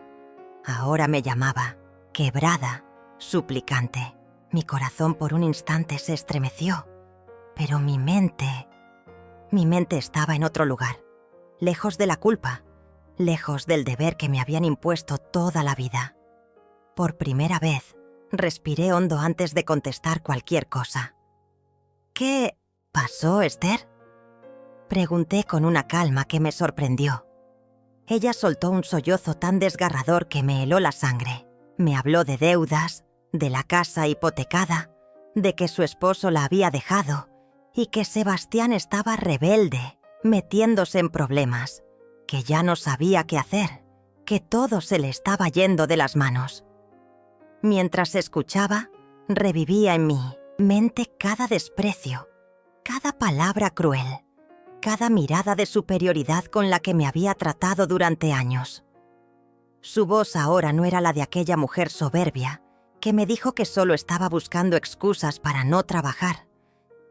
Ahora me llamaba, quebrada, suplicante. Mi corazón por un instante se estremeció, pero mi mente estaba en otro lugar, lejos de la culpa, lejos del deber que me habían impuesto toda la vida. Por primera vez, respiré hondo antes de contestar cualquier cosa. «¿Qué pasó, Esther?», pregunté con una calma que me sorprendió. Ella soltó un sollozo tan desgarrador que me heló la sangre. Me habló de deudas, de la casa hipotecada, de que su esposo la había dejado y que Sebastián estaba rebelde, metiéndose en problemas, que ya no sabía qué hacer, que todo se le estaba yendo de las manos. Mientras escuchaba, revivía en mi mente cada desprecio, cada palabra cruel, cada mirada de superioridad con la que me había tratado durante años. Su voz ahora no era la de aquella mujer soberbia que me dijo que solo estaba buscando excusas para no trabajar,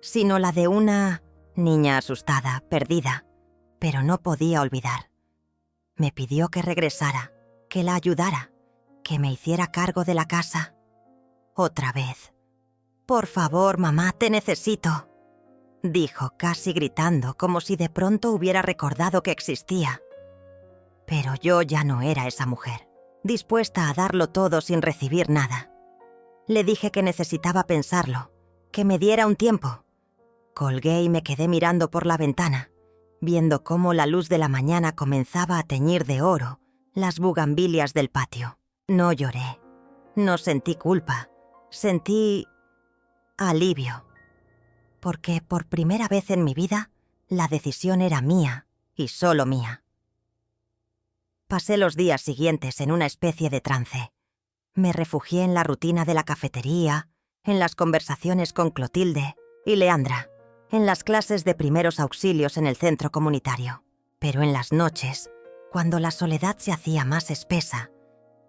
sino la de una niña asustada, perdida, pero no podía olvidar. Me pidió que regresara, que la ayudara, que me hiciera cargo de la casa. Otra vez. «Por favor, mamá, te necesito», dijo casi gritando, como si de pronto hubiera recordado que existía. Pero yo ya no era esa mujer, dispuesta a darlo todo sin recibir nada. Le dije que necesitaba pensarlo, que me diera un tiempo. Colgué y me quedé mirando por la ventana, viendo cómo la luz de la mañana comenzaba a teñir de oro las bugambilias del patio. No lloré, no sentí culpa, sentí alivio. Porque por primera vez en mi vida, la decisión era mía y solo mía. Pasé los días siguientes en una especie de trance. Me refugié en la rutina de la cafetería, en las conversaciones con Clotilde y Leandra, en las clases de primeros auxilios en el centro comunitario. Pero en las noches, cuando la soledad se hacía más espesa,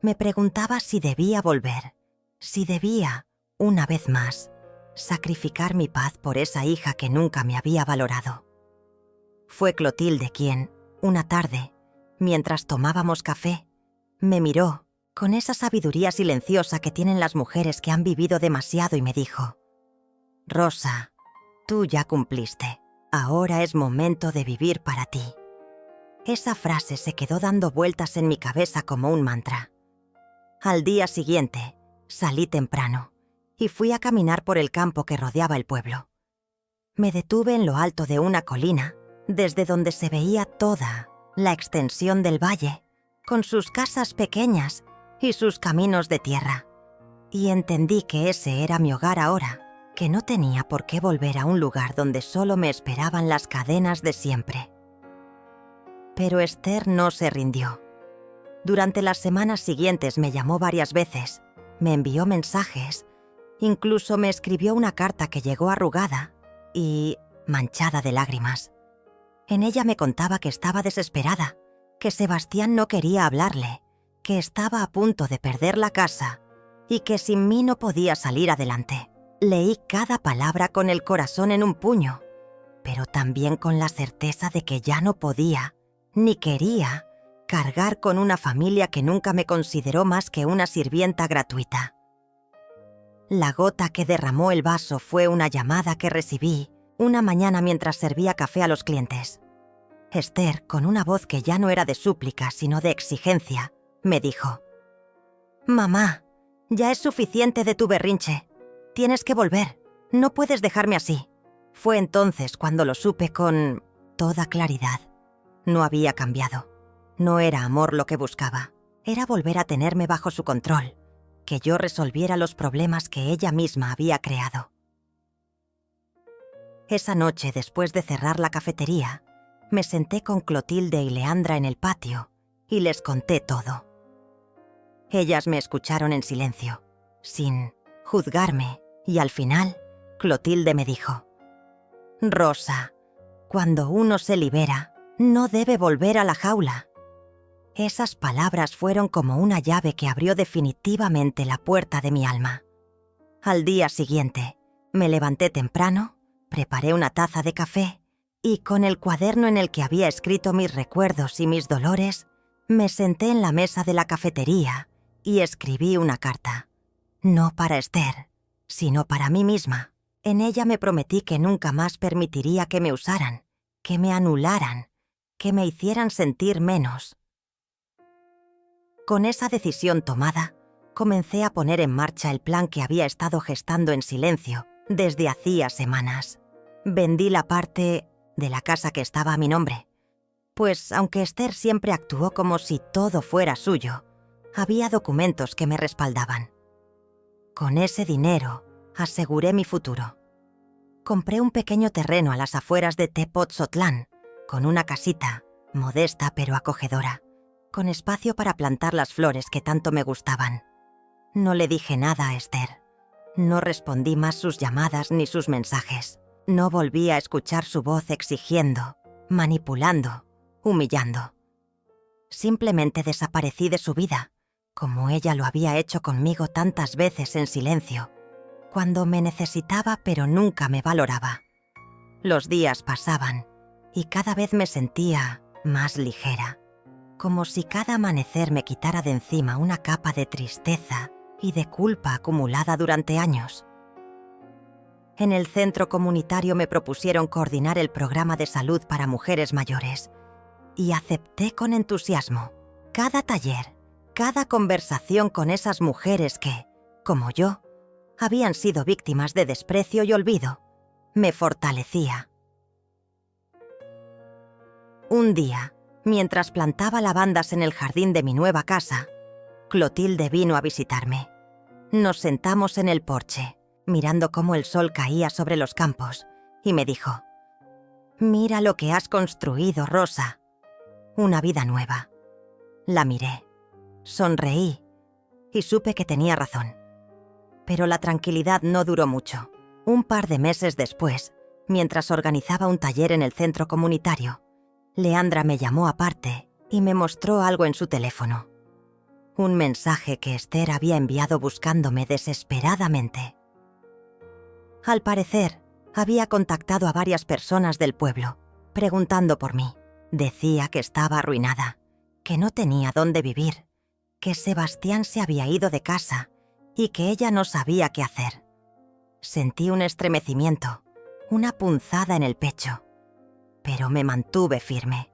me preguntaba si debía volver, si debía, una vez más, sacrificar mi paz por esa hija que nunca me había valorado. Fue Clotilde quien, una tarde, mientras tomábamos café, me miró con esa sabiduría silenciosa que tienen las mujeres que han vivido demasiado y me dijo: «Rosa, tú ya cumpliste. Ahora es momento de vivir para ti». Esa frase se quedó dando vueltas en mi cabeza como un mantra. Al día siguiente, salí temprano y fui a caminar por el campo que rodeaba el pueblo. Me detuve en lo alto de una colina, desde donde se veía toda la extensión del valle, con sus casas pequeñas y sus caminos de tierra, y entendí que ese era mi hogar ahora, que no tenía por qué volver a un lugar donde solo me esperaban las cadenas de siempre. Pero Esther no se rindió. Durante las semanas siguientes me llamó varias veces, me envió mensajes, incluso me escribió una carta que llegó arrugada y manchada de lágrimas. En ella me contaba que estaba desesperada, que Sebastián no quería hablarle, que estaba a punto de perder la casa y que sin mí no podía salir adelante. Leí cada palabra con el corazón en un puño, pero también con la certeza de que ya no podía, ni quería, cargar con una familia que nunca me consideró más que una sirvienta gratuita. La gota que derramó el vaso fue una llamada que recibí una mañana mientras servía café a los clientes. Esther, con una voz que ya no era de súplica, sino de exigencia, me dijo: «Mamá, ya es suficiente de tu berrinche. Tienes que volver. No puedes dejarme así». Fue entonces cuando lo supe con toda claridad. No había cambiado. No era amor lo que buscaba. Era volver a tenerme bajo su control, que yo resolviera los problemas que ella misma había creado. Esa noche, después de cerrar la cafetería, me senté con Clotilde y Leandra en el patio y les conté todo. Ellas me escucharon en silencio, sin juzgarme, y al final, Clotilde me dijo: «Rosa, cuando uno se libera, no debe volver a la jaula». Esas palabras fueron como una llave que abrió definitivamente la puerta de mi alma. Al día siguiente, me levanté temprano, preparé una taza de café y con el cuaderno en el que había escrito mis recuerdos y mis dolores, me senté en la mesa de la cafetería y escribí una carta. No para Esther, sino para mí misma. En ella me prometí que nunca más permitiría que me usaran, que me anularan, que me hicieran sentir menos. Con esa decisión tomada, comencé a poner en marcha el plan que había estado gestando en silencio desde hacía semanas. Vendí la parte de la casa que estaba a mi nombre, pues aunque Esther siempre actuó como si todo fuera suyo, había documentos que me respaldaban. Con ese dinero, aseguré mi futuro. Compré un pequeño terreno a las afueras de Tepotzotlán, con una casita, modesta pero acogedora, con espacio para plantar las flores que tanto me gustaban. No le dije nada a Esther. No respondí más sus llamadas ni sus mensajes. No volví a escuchar su voz exigiendo, manipulando, humillando. Simplemente desaparecí de su vida, como ella lo había hecho conmigo tantas veces en silencio, cuando me necesitaba pero nunca me valoraba. Los días pasaban y cada vez me sentía más ligera. como si cada amanecer me quitara de encima una capa de tristeza y de culpa acumulada durante años. En el centro comunitario me propusieron coordinar el programa de salud para mujeres mayores y acepté con entusiasmo. Cada taller, cada conversación con esas mujeres que, como yo, habían sido víctimas de desprecio y olvido, me fortalecía. Un día, mientras plantaba lavandas en el jardín de mi nueva casa, Clotilde vino a visitarme. Nos sentamos en el porche, mirando cómo el sol caía sobre los campos, y me dijo: «Mira lo que has construido, Rosa. Una vida nueva». La miré, sonreí y supe que tenía razón. Pero la tranquilidad no duró mucho. Un par de meses después, mientras organizaba un taller en el centro comunitario, Leandra me llamó aparte y me mostró algo en su teléfono. Un mensaje que Esther había enviado buscándome desesperadamente. Al parecer, había contactado a varias personas del pueblo, preguntando por mí. Decía que estaba arruinada, que no tenía dónde vivir, que Sebastián se había ido de casa y que ella no sabía qué hacer. Sentí un estremecimiento, una punzada en el pecho, pero me mantuve firme.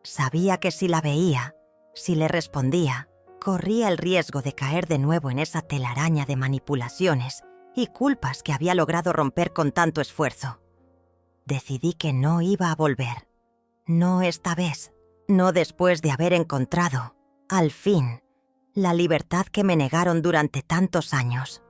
Sabía que si la veía, si le respondía, corría el riesgo de caer de nuevo en esa telaraña de manipulaciones y culpas que había logrado romper con tanto esfuerzo. Decidí que no iba a volver. No esta vez, no después de haber encontrado, al fin, la libertad que me negaron durante tantos años.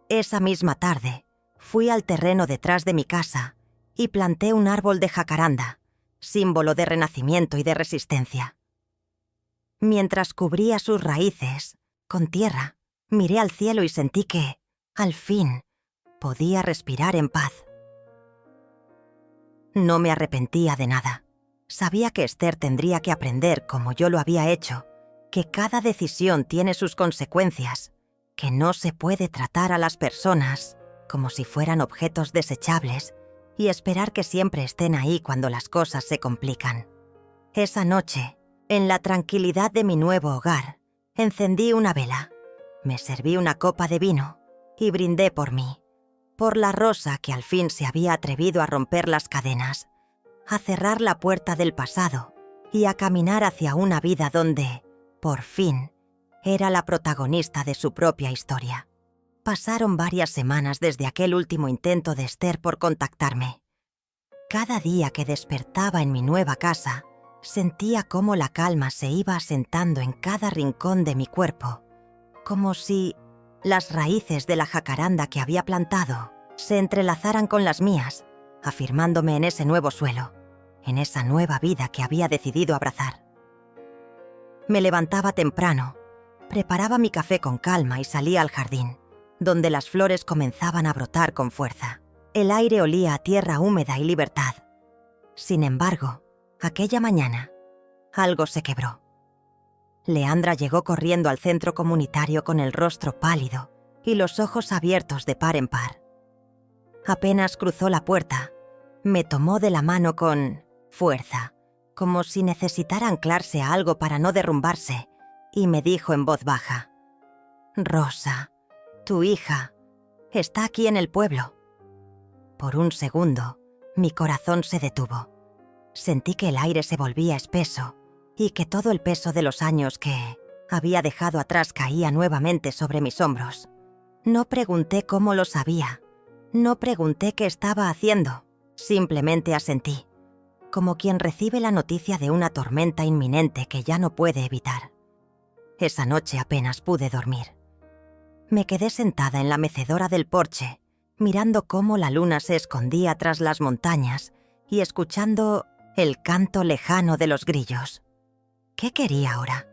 Esa misma tarde, fui al terreno detrás de mi casa y planté un árbol de jacaranda, símbolo de renacimiento y de resistencia. Mientras cubría sus raíces, con tierra, miré al cielo y sentí que, al fin, podía respirar en paz. No me arrepentía de nada. Sabía que Esther tendría que aprender, como yo lo había hecho, que cada decisión tiene sus consecuencias, que no se puede tratar a las personas como si fueran objetos desechables y esperar que siempre estén ahí cuando las cosas se complican. Esa noche, en la tranquilidad de mi nuevo hogar, encendí una vela, me serví una copa de vino y brindé por mí, por la Rosa que al fin se había atrevido a romper las cadenas, a cerrar la puerta del pasado y a caminar hacia una vida donde, por fin, era la protagonista de su propia historia. Pasaron varias semanas desde aquel último intento de Esther por contactarme. Cada día que despertaba en mi nueva casa, sentía cómo la calma se iba asentando en cada rincón de mi cuerpo, como si las raíces de la jacaranda que había plantado se entrelazaran con las mías, afirmándome en ese nuevo suelo, en esa nueva vida que había decidido abrazar. Me levantaba temprano, preparaba mi café con calma y salía al jardín, donde las flores comenzaban a brotar con fuerza. El aire olía a tierra húmeda y libertad. Sin embargo, aquella mañana, algo se quebró. Leandra llegó corriendo al centro comunitario con el rostro pálido y los ojos abiertos de par en par. Apenas cruzó la puerta, me tomó de la mano con fuerza, como si necesitara anclarse a algo para no derrumbarse, y me dijo en voz baja: «Rosa, tu hija, está aquí en el pueblo». Por un segundo, mi corazón se detuvo. Sentí que el aire se volvía espeso y que todo el peso de los años que había dejado atrás caía nuevamente sobre mis hombros. No pregunté cómo lo sabía, no pregunté qué estaba haciendo, simplemente asentí, como quien recibe la noticia de una tormenta inminente que ya no puede evitar. Esa noche apenas pude dormir. Me quedé sentada en la mecedora del porche, mirando cómo la luna se escondía tras las montañas y escuchando el canto lejano de los grillos. ¿Qué quería ahora?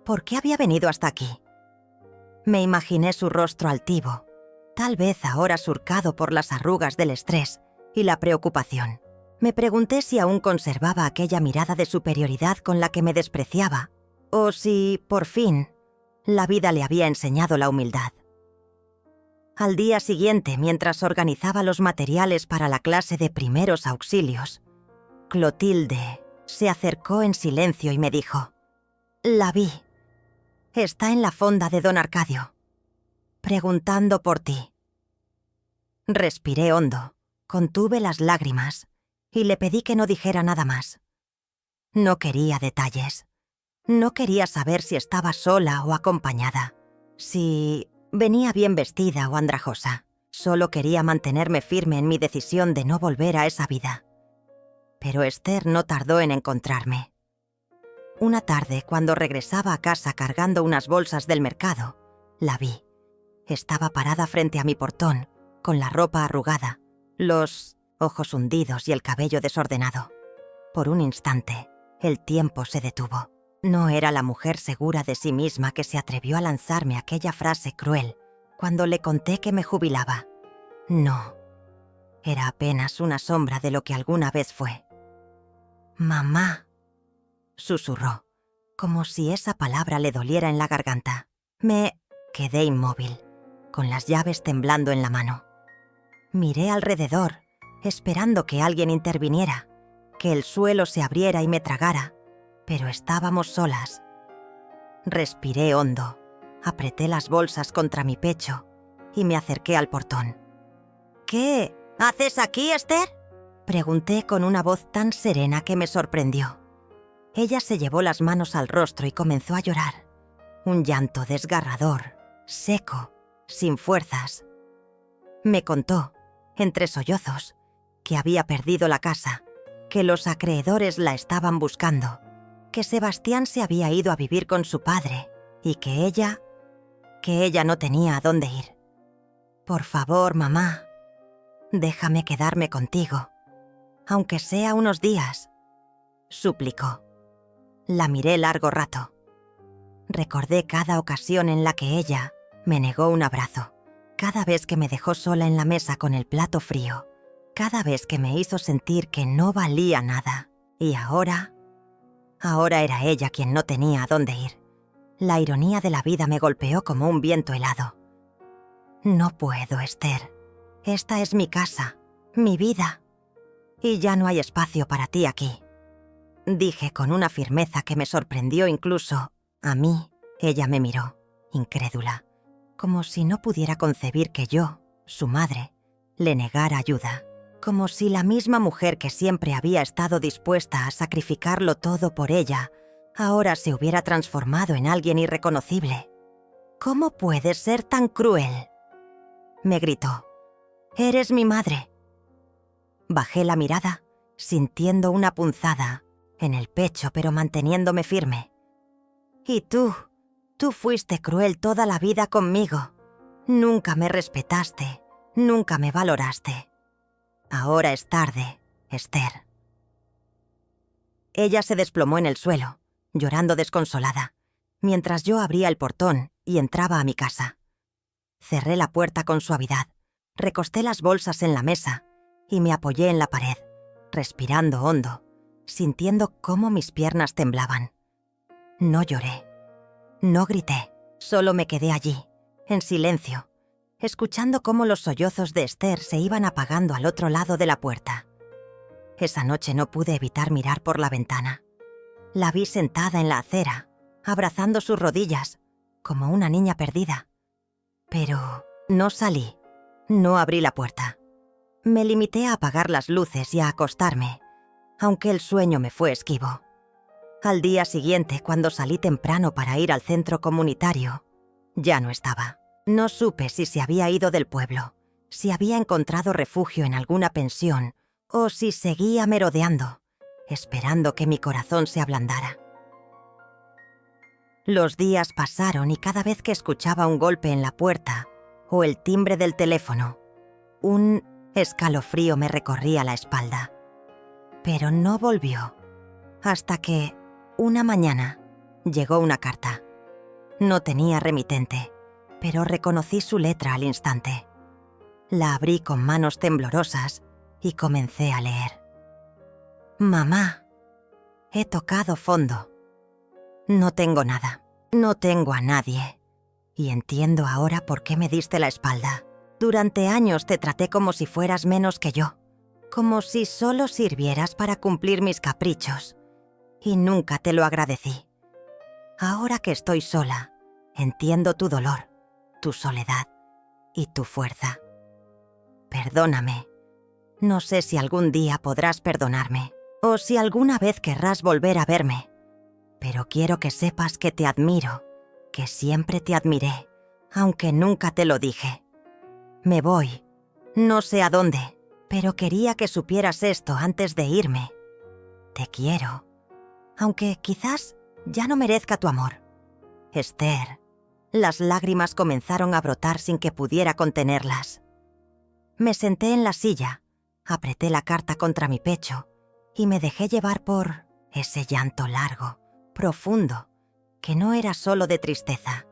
¿Por qué había venido hasta aquí? Me imaginé su rostro altivo, tal vez ahora surcado por las arrugas del estrés y la preocupación. Me pregunté si aún conservaba aquella mirada de superioridad con la que me despreciaba, o si, por fin, la vida le había enseñado la humildad. Al día siguiente, mientras organizaba los materiales para la clase de primeros auxilios, Clotilde Se acercó en silencio y me dijo: «La vi. Está en la fonda de don Arcadio, preguntando por ti». Respiré hondo, contuve las lágrimas y le pedí que no dijera nada más. No quería detalles. No quería saber si estaba sola o acompañada, si venía bien vestida o andrajosa. Solo quería mantenerme firme en mi decisión de no volver a esa vida. Pero Esther no tardó en encontrarme. Una tarde, cuando regresaba a casa cargando unas bolsas del mercado, la vi. Estaba parada frente a mi portón, con la ropa arrugada, los ojos hundidos y el cabello desordenado. Por un instante, el tiempo se detuvo. No era la mujer segura de sí misma que se atrevió a lanzarme aquella frase cruel cuando le conté que me jubilaba. No, era apenas una sombra de lo que alguna vez fue. «Mamá», susurró, como si esa palabra le doliera en la garganta. Me quedé inmóvil, con las llaves temblando en la mano. Miré alrededor, esperando que alguien interviniera, que el suelo se abriera y me tragara, pero estábamos solas. Respiré hondo, apreté las bolsas contra mi pecho y me acerqué al portón. «¿Qué haces aquí, Esther?», pregunté con una voz tan serena que me sorprendió. Ella se llevó las manos al rostro y comenzó a llorar. Un llanto desgarrador, seco, sin fuerzas. Me contó, entre sollozos, que había perdido la casa, que los acreedores la estaban buscando, que Sebastián se había ido a vivir con su padre y que ella no tenía a dónde ir. «Por favor, mamá, déjame quedarme contigo, aunque sea unos días», suplicó. La miré largo rato. Recordé cada ocasión en la que ella me negó un abrazo, cada vez que me dejó sola en la mesa con el plato frío, cada vez que me hizo sentir que no valía nada. Y ahora era ella quien no tenía a dónde ir. La ironía de la vida me golpeó como un viento helado. «No puedo, Esther. Esta es mi casa, mi vida. Y ya no hay espacio para ti aquí», dije con una firmeza que me sorprendió incluso a mí. Ella me miró, incrédula, como si no pudiera concebir que yo, su madre, le negara ayuda, como si la misma mujer que siempre había estado dispuesta a sacrificarlo todo por ella, ahora se hubiera transformado en alguien irreconocible. «¿Cómo puedes ser tan cruel?», me gritó. «Eres mi madre». Bajé la mirada, sintiendo una punzada en el pecho, pero manteniéndome firme. «Y tú fuiste cruel toda la vida conmigo. Nunca me respetaste, nunca me valoraste. Ahora es tarde, Esther». Ella se desplomó en el suelo, llorando desconsolada, mientras yo abría el portón y entraba a mi casa. Cerré la puerta con suavidad, recosté las bolsas en la mesa y me apoyé en la pared, respirando hondo, sintiendo cómo mis piernas temblaban. No lloré, no grité, solo me quedé allí, en silencio, escuchando cómo los sollozos de Esther se iban apagando al otro lado de la puerta. Esa noche no pude evitar mirar por la ventana. La vi sentada en la acera, abrazando sus rodillas, como una niña perdida. Pero no salí, no abrí la puerta. Me limité a apagar las luces y a acostarme, aunque el sueño me fue esquivo. Al día siguiente, cuando salí temprano para ir al centro comunitario, ya no estaba. No supe si se había ido del pueblo, si había encontrado refugio en alguna pensión o si seguía merodeando, esperando que mi corazón se ablandara. Los días pasaron y cada vez que escuchaba un golpe en la puerta o el timbre del teléfono, un escalofrío me recorría la espalda. Pero no volvió, hasta que, una mañana, llegó una carta. No tenía remitente, pero reconocí su letra al instante. La abrí con manos temblorosas y comencé a leer. «Mamá, he tocado fondo. No tengo nada, no tengo a nadie. Y entiendo ahora por qué me diste la espalda. Durante años te traté como si fueras menos que yo, como si solo sirvieras para cumplir mis caprichos. y nunca te lo agradecí. Ahora que estoy sola, entiendo tu dolor, tu soledad y tu fuerza. Perdóname. No sé si algún día podrás perdonarme o si alguna vez querrás volver a verme, pero quiero que sepas que te admiro, que siempre te admiré, aunque nunca te lo dije. Me voy, no sé a dónde, pero quería que supieras esto antes de irme. Te quiero, aunque quizás ya no merezca tu amor. Esther. Las lágrimas comenzaron a brotar sin que pudiera contenerlas. Me senté en la silla, apreté la carta contra mi pecho y me dejé llevar por ese llanto largo, profundo, que no era solo de tristeza,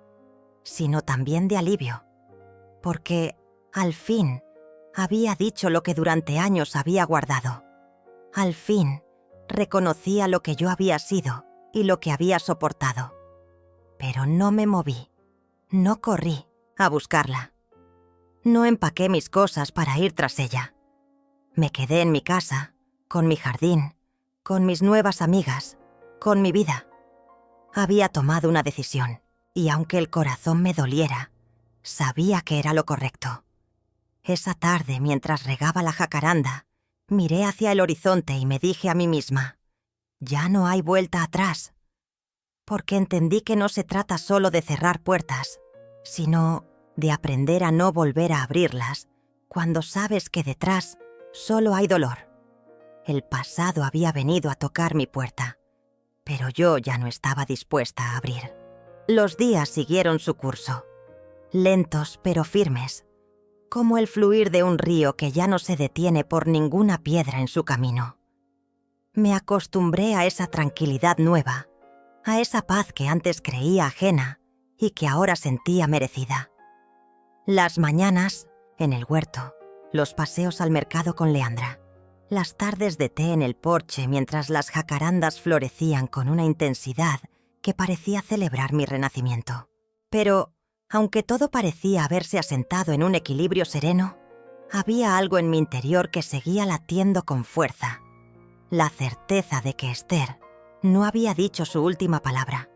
sino también de alivio, porque, al fin, había dicho lo que durante años había guardado. Al fin, reconocía lo que yo había sido y lo que había soportado. Pero no me moví, no corrí a buscarla. No empaqué mis cosas para ir tras ella. Me quedé en mi casa, con mi jardín, con mis nuevas amigas, con mi vida. Había tomado una decisión, y aunque el corazón me doliera, sabía que era lo correcto. Esa tarde, mientras regaba la jacaranda, miré hacia el horizonte y me dije a mí misma, ya no hay vuelta atrás. Porque entendí que no se trata solo de cerrar puertas, sino de aprender a no volver a abrirlas cuando sabes que detrás solo hay dolor. El pasado había venido a tocar mi puerta, pero yo ya no estaba dispuesta a abrir. Los días siguieron su curso, lentos pero firmes, como el fluir de un río que ya no se detiene por ninguna piedra en su camino. Me acostumbré a esa tranquilidad nueva, a esa paz que antes creía ajena y que ahora sentía merecida. Las mañanas, en el huerto, los paseos al mercado con Leandra, las tardes de té en el porche mientras las jacarandas florecían con una intensidad que parecía celebrar mi renacimiento. Pero, aunque todo parecía haberse asentado en un equilibrio sereno, había algo en mi interior que seguía latiendo con fuerza. La certeza de que Esther no había dicho su última palabra.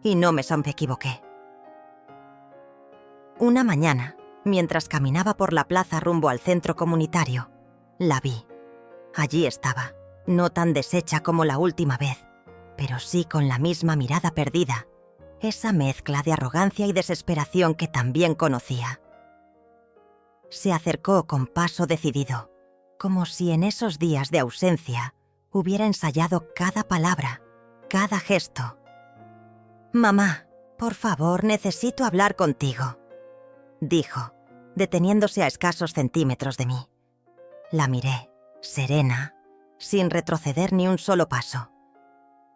Y no me equivoqué. Una mañana, mientras caminaba por la plaza rumbo al centro comunitario, la vi. Allí estaba, no tan deshecha como la última vez, pero sí con la misma mirada perdida, esa mezcla de arrogancia y desesperación que también conocía. Se acercó con paso decidido, como si en esos días de ausencia hubiera ensayado cada palabra, cada gesto. «Mamá, por favor, necesito hablar contigo», dijo, deteniéndose a escasos centímetros de mí. La miré, serena, sin retroceder ni un solo paso.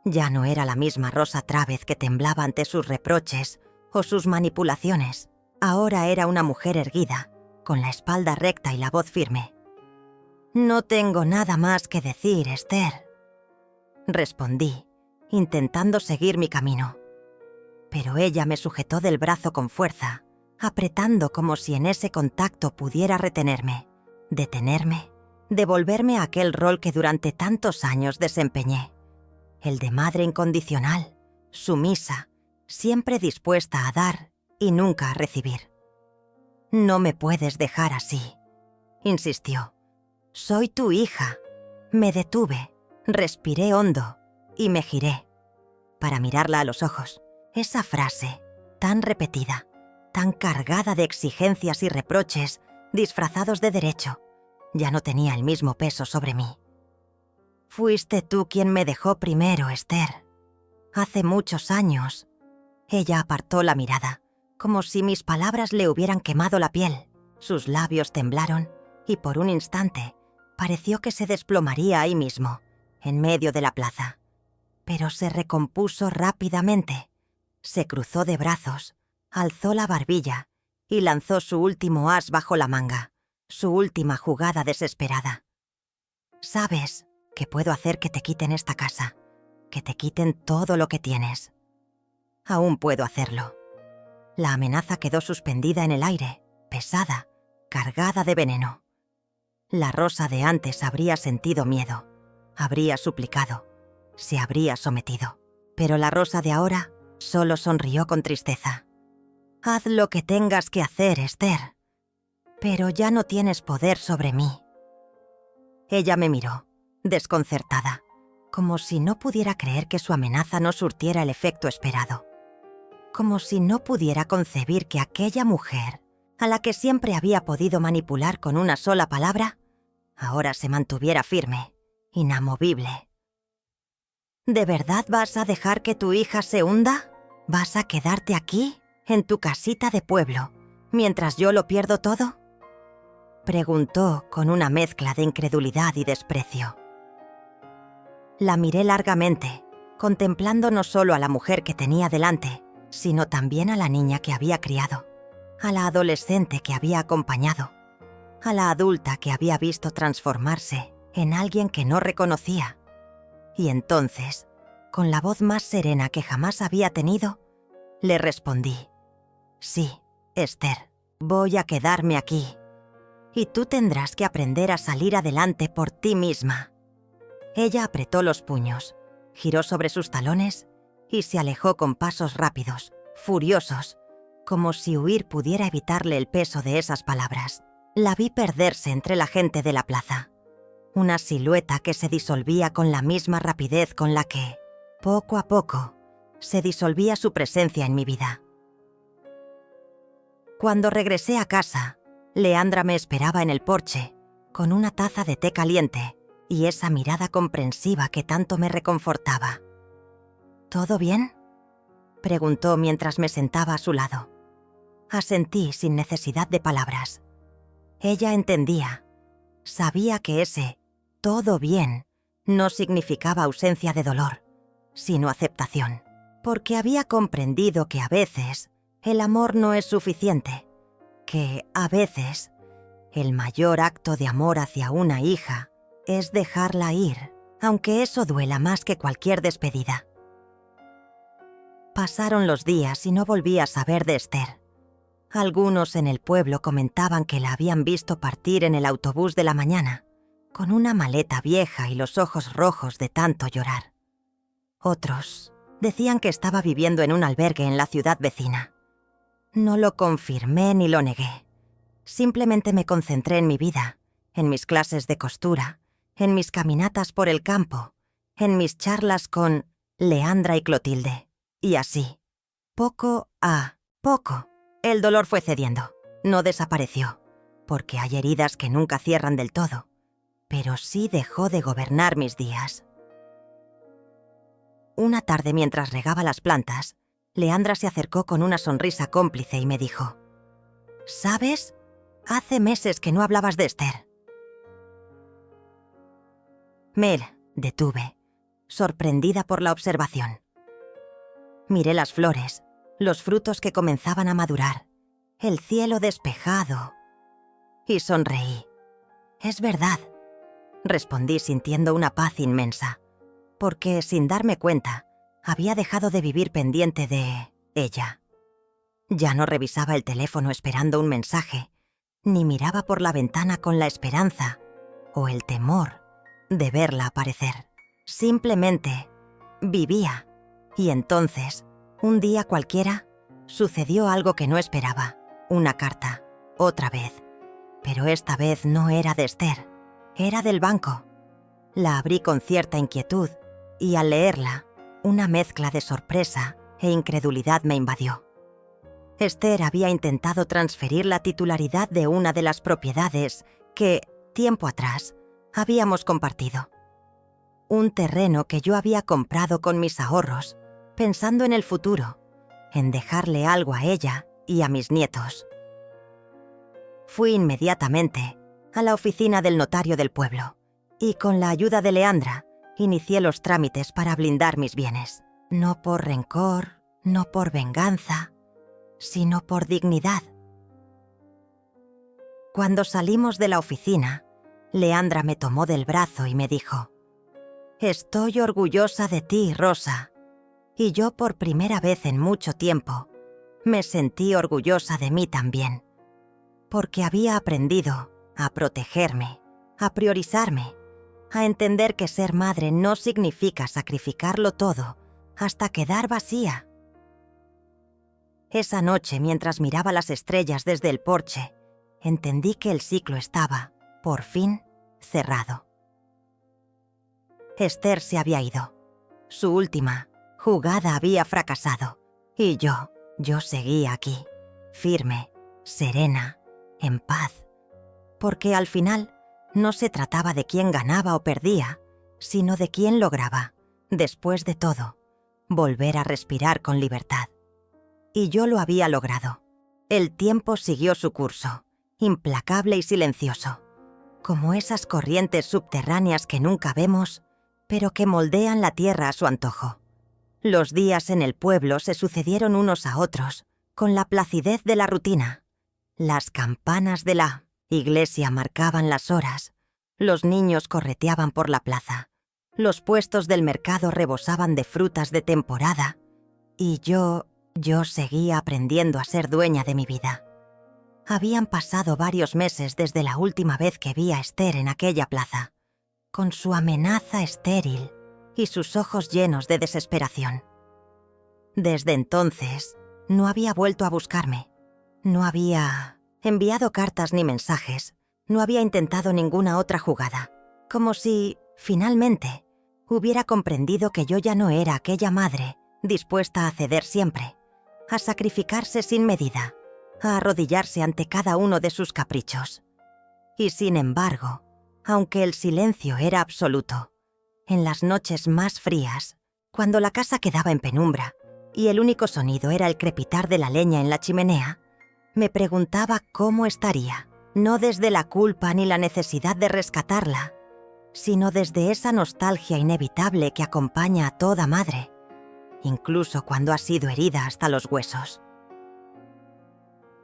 Ya no era la misma Rosa Trávez que temblaba ante sus reproches o sus manipulaciones. Ahora era una mujer erguida, con la espalda recta y la voz firme. «No tengo nada más que decir, Esther», respondí, intentando seguir mi camino. Pero ella me sujetó del brazo con fuerza, apretando como si en ese contacto pudiera retenerme, detenerme, devolverme a aquel rol que durante tantos años desempeñé, el de madre incondicional, sumisa, siempre dispuesta a dar y nunca a recibir. «No me puedes dejar así», insistió. «Soy tu hija». Me detuve, respiré hondo y me giré para mirarla a los ojos. Esa frase, tan repetida, tan cargada de exigencias y reproches disfrazados de derecho, ya no tenía el mismo peso sobre mí. «Fuiste tú quien me dejó primero, Esther. Hace muchos años». Ella apartó la mirada, como si mis palabras le hubieran quemado la piel. Sus labios temblaron y por un instante pareció que se desplomaría ahí mismo, en medio de la plaza. Pero se recompuso rápidamente. Se cruzó de brazos, alzó la barbilla y lanzó su último as bajo la manga, su última jugada desesperada. «Sabes que puedo hacer que te quiten esta casa, que te quiten todo lo que tienes. Aún puedo hacerlo». La amenaza quedó suspendida en el aire, pesada, cargada de veneno. La Rosa de antes habría sentido miedo, habría suplicado, se habría sometido. Pero la Rosa de ahora solo sonrió con tristeza. «Haz lo que tengas que hacer, Esther, pero ya no tienes poder sobre mí». Ella me miró, desconcertada, como si no pudiera creer que su amenaza no surtiera el efecto esperado. Como si no pudiera concebir que aquella mujer, a la que siempre había podido manipular con una sola palabra, ahora se mantuviera firme, inamovible. ¿De verdad vas a dejar que tu hija se hunda? ¿Vas a quedarte aquí, en tu casita de pueblo, mientras yo lo pierdo todo?, preguntó con una mezcla de incredulidad y desprecio. La miré largamente, contemplando no solo a la mujer que tenía delante, sino también a la niña que había criado, a la adolescente que había acompañado, a la adulta que había visto transformarse en alguien que no reconocía. Y entonces, con la voz más serena que jamás había tenido, le respondí: «Sí, Esther, voy a quedarme aquí. Y tú tendrás que aprender a salir adelante por ti misma». Ella apretó los puños, giró sobre sus talones y se alejó con pasos rápidos, furiosos, como si huir pudiera evitarle el peso de esas palabras. La vi perderse entre la gente de la plaza, una silueta que se disolvía con la misma rapidez con la que, poco a poco, se disolvía su presencia en mi vida. Cuando regresé a casa, Leandra me esperaba en el porche, con una taza de té caliente y esa mirada comprensiva que tanto me reconfortaba. «¿Todo bien?», preguntó mientras me sentaba a su lado. Asentí sin necesidad de palabras. Ella entendía, sabía que ese «todo bien» no significaba ausencia de dolor, sino aceptación, porque había comprendido que a veces el amor no es suficiente, que a veces el mayor acto de amor hacia una hija es dejarla ir, aunque eso duela más que cualquier despedida. Pasaron los días y no volví a saber de Esther. Algunos en el pueblo comentaban que la habían visto partir en el autobús de la mañana, con una maleta vieja y los ojos rojos de tanto llorar. Otros decían que estaba viviendo en un albergue en la ciudad vecina. No lo confirmé ni lo negué. Simplemente me concentré en mi vida, en mis clases de costura, en mis caminatas por el campo, en mis charlas con Leandra y Clotilde. Y así, poco a poco, el dolor fue cediendo. No desapareció, porque hay heridas que nunca cierran del todo, pero sí dejó de gobernar mis días. Una tarde, mientras regaba las plantas, Leandra se acercó con una sonrisa cómplice y me dijo: «¿Sabes? Hace meses que no hablabas de Esther». Me detuve, sorprendida por la observación. Miré las flores, los frutos que comenzaban a madurar, el cielo despejado, y sonreí. «Es verdad», respondí sintiendo una paz inmensa, porque sin darme cuenta, había dejado de vivir pendiente de ella. Ya no revisaba el teléfono esperando un mensaje, ni miraba por la ventana con la esperanza o el temor de verla aparecer. Simplemente vivía. Y entonces, un día cualquiera, sucedió algo que no esperaba. Una carta, otra vez. Pero esta vez no era de Esther, era del banco. La abrí con cierta inquietud y al leerla, una mezcla de sorpresa e incredulidad me invadió. Esther había intentado transferir la titularidad de una de las propiedades que, tiempo atrás, habíamos compartido. Un terreno que yo había comprado con mis ahorros, pensando en el futuro, en dejarle algo a ella y a mis nietos. Fui inmediatamente a la oficina del notario del pueblo y con la ayuda de Leandra inicié los trámites para blindar mis bienes. No por rencor, no por venganza, sino por dignidad. Cuando salimos de la oficina, Leandra me tomó del brazo y me dijo: «Estoy orgullosa de ti, Rosa». Y yo por primera vez en mucho tiempo me sentí orgullosa de mí también, porque había aprendido a protegerme, a priorizarme, a entender que ser madre no significa sacrificarlo todo hasta quedar vacía. Esa noche, mientras miraba las estrellas desde el porche, entendí que el ciclo estaba, por fin, cerrado. Esther se había ido. Su última jugada había fracasado. Y yo seguía aquí, firme, serena, en paz. Porque al final no se trataba de quién ganaba o perdía, sino de quién lograba, después de todo, volver a respirar con libertad. Y yo lo había logrado. El tiempo siguió su curso, implacable y silencioso, como esas corrientes subterráneas que nunca vemos, pero que moldean la tierra a su antojo. Los días en el pueblo se sucedieron unos a otros, con la placidez de la rutina. Las campanas de la iglesia marcaban las horas, los niños correteaban por la plaza, los puestos del mercado rebosaban de frutas de temporada, y yo seguía aprendiendo a ser dueña de mi vida. Habían pasado varios meses desde la última vez que vi a Esther en aquella plaza, con su amenaza estéril y sus ojos llenos de desesperación. Desde entonces, no había vuelto a buscarme. No había enviado cartas ni mensajes. No había intentado ninguna otra jugada. Como si, finalmente, hubiera comprendido que yo ya no era aquella madre dispuesta a ceder siempre, a sacrificarse sin medida, a arrodillarse ante cada uno de sus caprichos. Y sin embargo, aunque el silencio era absoluto, en las noches más frías, cuando la casa quedaba en penumbra y el único sonido era el crepitar de la leña en la chimenea, me preguntaba cómo estaría, no desde la culpa ni la necesidad de rescatarla, sino desde esa nostalgia inevitable que acompaña a toda madre, incluso cuando ha sido herida hasta los huesos.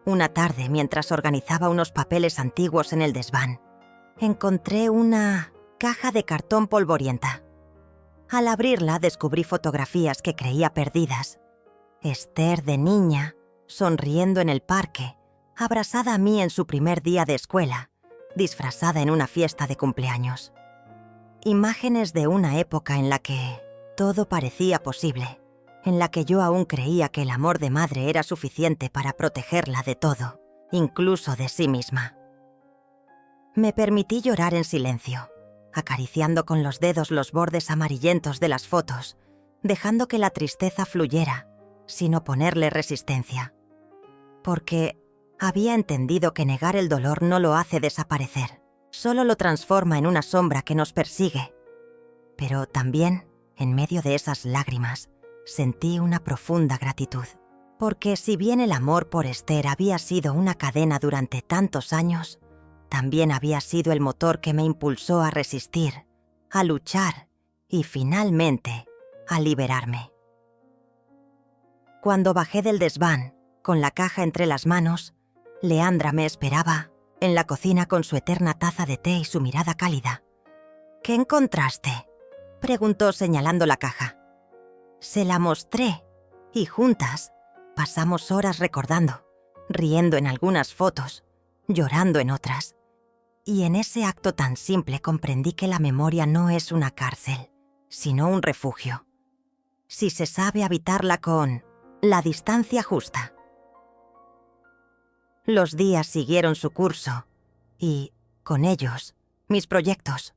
Una tarde, mientras organizaba unos papeles antiguos en el desván, encontré una caja de cartón polvorienta. Al abrirla descubrí fotografías que creía perdidas. Esther de niña, sonriendo en el parque, abrazada a mí en su primer día de escuela, disfrazada en una fiesta de cumpleaños. Imágenes de una época en la que todo parecía posible, en la que yo aún creía que el amor de madre era suficiente para protegerla de todo, incluso de sí misma. Me permití llorar en silencio, acariciando con los dedos los bordes amarillentos de las fotos, dejando que la tristeza fluyera, sin oponerle resistencia. Porque había entendido que negar el dolor no lo hace desaparecer, solo lo transforma en una sombra que nos persigue. Pero también, en medio de esas lágrimas, sentí una profunda gratitud. Porque si bien el amor por Esther había sido una cadena durante tantos años, también había sido el motor que me impulsó a resistir, a luchar y, finalmente, a liberarme. Cuando bajé del desván, con la caja entre las manos, Leandra me esperaba en la cocina con su eterna taza de té y su mirada cálida. «¿Qué encontraste?», preguntó señalando la caja. Se la mostré y juntas pasamos horas recordando, riendo en algunas fotos, llorando en otras. Y en ese acto tan simple comprendí que la memoria no es una cárcel, sino un refugio, si se sabe habitarla con la distancia justa. Los días siguieron su curso y, con ellos, mis proyectos.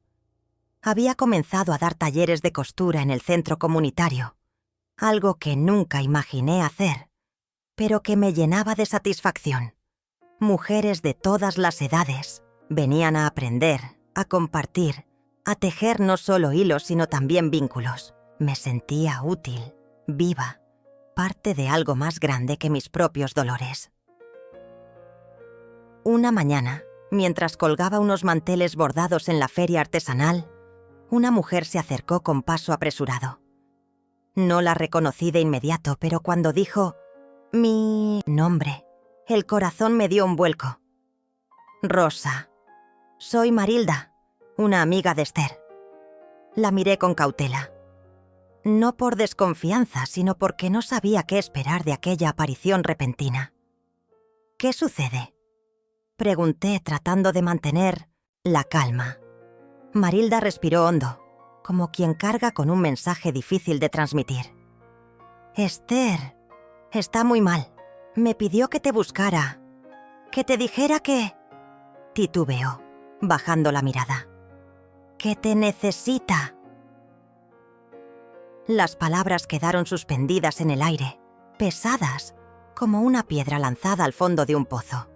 Había comenzado a dar talleres de costura en el centro comunitario, algo que nunca imaginé hacer, pero que me llenaba de satisfacción. Mujeres de todas las edades venían a aprender, a compartir, a tejer no solo hilos sino también vínculos. Me sentía útil, viva, parte de algo más grande que mis propios dolores. Una mañana, mientras colgaba unos manteles bordados en la feria artesanal, una mujer se acercó con paso apresurado. No la reconocí de inmediato, pero cuando dijo mi nombre, el corazón me dio un vuelco. «Rosa, soy Marilda, una amiga de Esther». La miré con cautela. No por desconfianza, sino porque no sabía qué esperar de aquella aparición repentina. «¿Qué sucede?», pregunté tratando de mantener la calma. Marilda respiró hondo, como quien carga con un mensaje difícil de transmitir. Esther, está muy mal. Me pidió que te buscara, que te dijera que... Titubeó, bajando la mirada. Que te necesita. Las palabras quedaron suspendidas en el aire, pesadas, como una piedra lanzada al fondo de un pozo.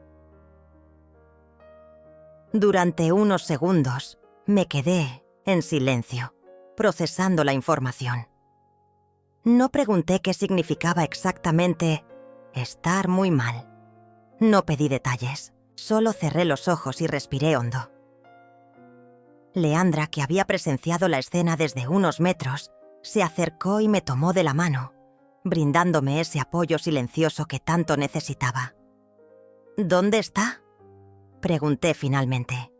Durante unos segundos, me quedé en silencio, procesando la información. No pregunté qué significaba exactamente estar muy mal. No pedí detalles, solo cerré los ojos y respiré hondo. Leandra, que había presenciado la escena desde unos metros, se acercó y me tomó de la mano, brindándome ese apoyo silencioso que tanto necesitaba. ¿Dónde está?, pregunté finalmente.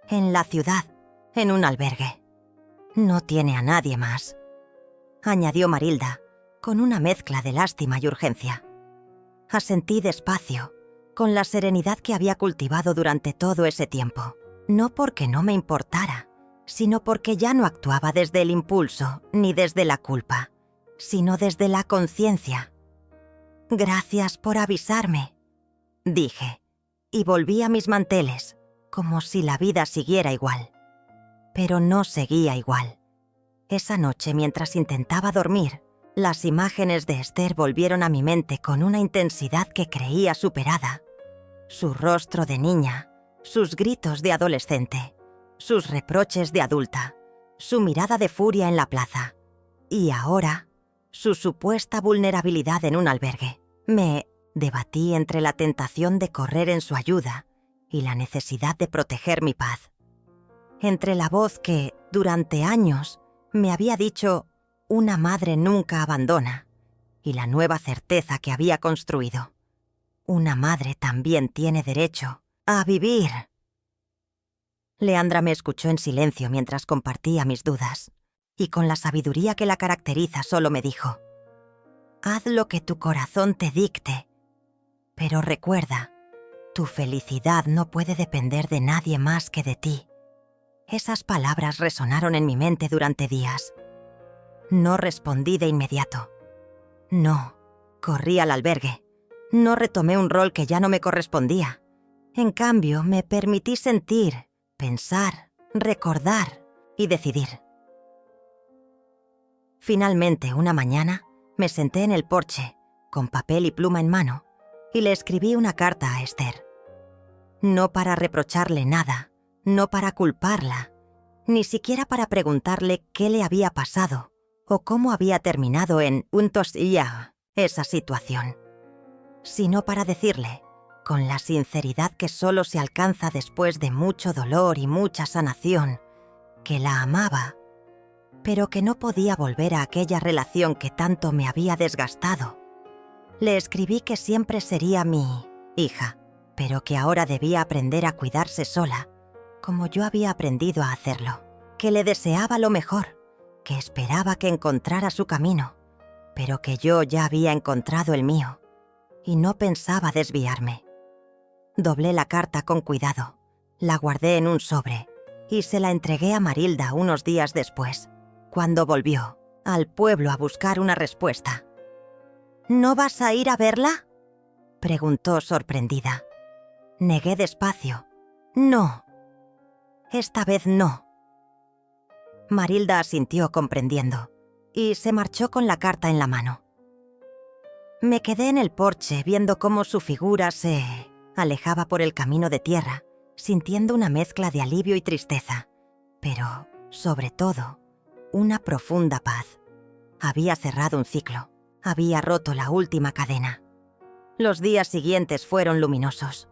En la ciudad, en un albergue. No tiene a nadie más, añadió Marilda, con una mezcla de lástima y urgencia. Asentí despacio, con la serenidad que había cultivado durante todo ese tiempo. No porque no me importara, sino porque ya no actuaba desde el impulso ni desde la culpa, sino desde la conciencia. «Gracias por avisarme», dije, y volví a mis manteles, como si la vida siguiera igual. Pero no seguía igual. Esa noche, mientras intentaba dormir, las imágenes de Esther volvieron a mi mente con una intensidad que creía superada. Su rostro de niña, sus gritos de adolescente, sus reproches de adulta, su mirada de furia en la plaza. Y ahora, su supuesta vulnerabilidad en un albergue. Me debatí entre la tentación de correr en su ayuda y la necesidad de proteger mi paz. Entre la voz que, durante años, me había dicho «una madre nunca abandona» y la nueva certeza que había construido. Una madre también tiene derecho a vivir. Leandra me escuchó en silencio mientras compartía mis dudas, y con la sabiduría que la caracteriza solo me dijo: «Haz lo que tu corazón te dicte, pero recuerda, tu felicidad no puede depender de nadie más que de ti». Esas palabras resonaron en mi mente durante días. No respondí de inmediato. No, corrí al albergue. No retomé un rol que ya no me correspondía. En cambio, me permití sentir, pensar, recordar y decidir. Finalmente, una mañana, me senté en el porche, con papel y pluma en mano, y le escribí una carta a Esther. No para reprocharle nada, no para culparla, ni siquiera para preguntarle qué le había pasado o cómo había terminado en un tosilla esa situación, sino para decirle, con la sinceridad que solo se alcanza después de mucho dolor y mucha sanación, que la amaba, pero que no podía volver a aquella relación que tanto me había desgastado. Le escribí que siempre sería mi hija, pero que ahora debía aprender a cuidarse sola, como yo había aprendido a hacerlo, que le deseaba lo mejor, que esperaba que encontrara su camino, pero que yo ya había encontrado el mío, y no pensaba desviarme. Doblé la carta con cuidado, la guardé en un sobre, y se la entregué a Marilda unos días después, cuando volvió al pueblo a buscar una respuesta. «¿No vas a ir a verla?», preguntó sorprendida. Negué despacio. «No. Esta vez no». Marilda asintió comprendiendo, y se marchó con la carta en la mano. Me quedé en el porche viendo cómo su figura se alejaba por el camino de tierra, sintiendo una mezcla de alivio y tristeza, pero, sobre todo, una profunda paz. Había cerrado un ciclo, había roto la última cadena. Los días siguientes fueron luminosos.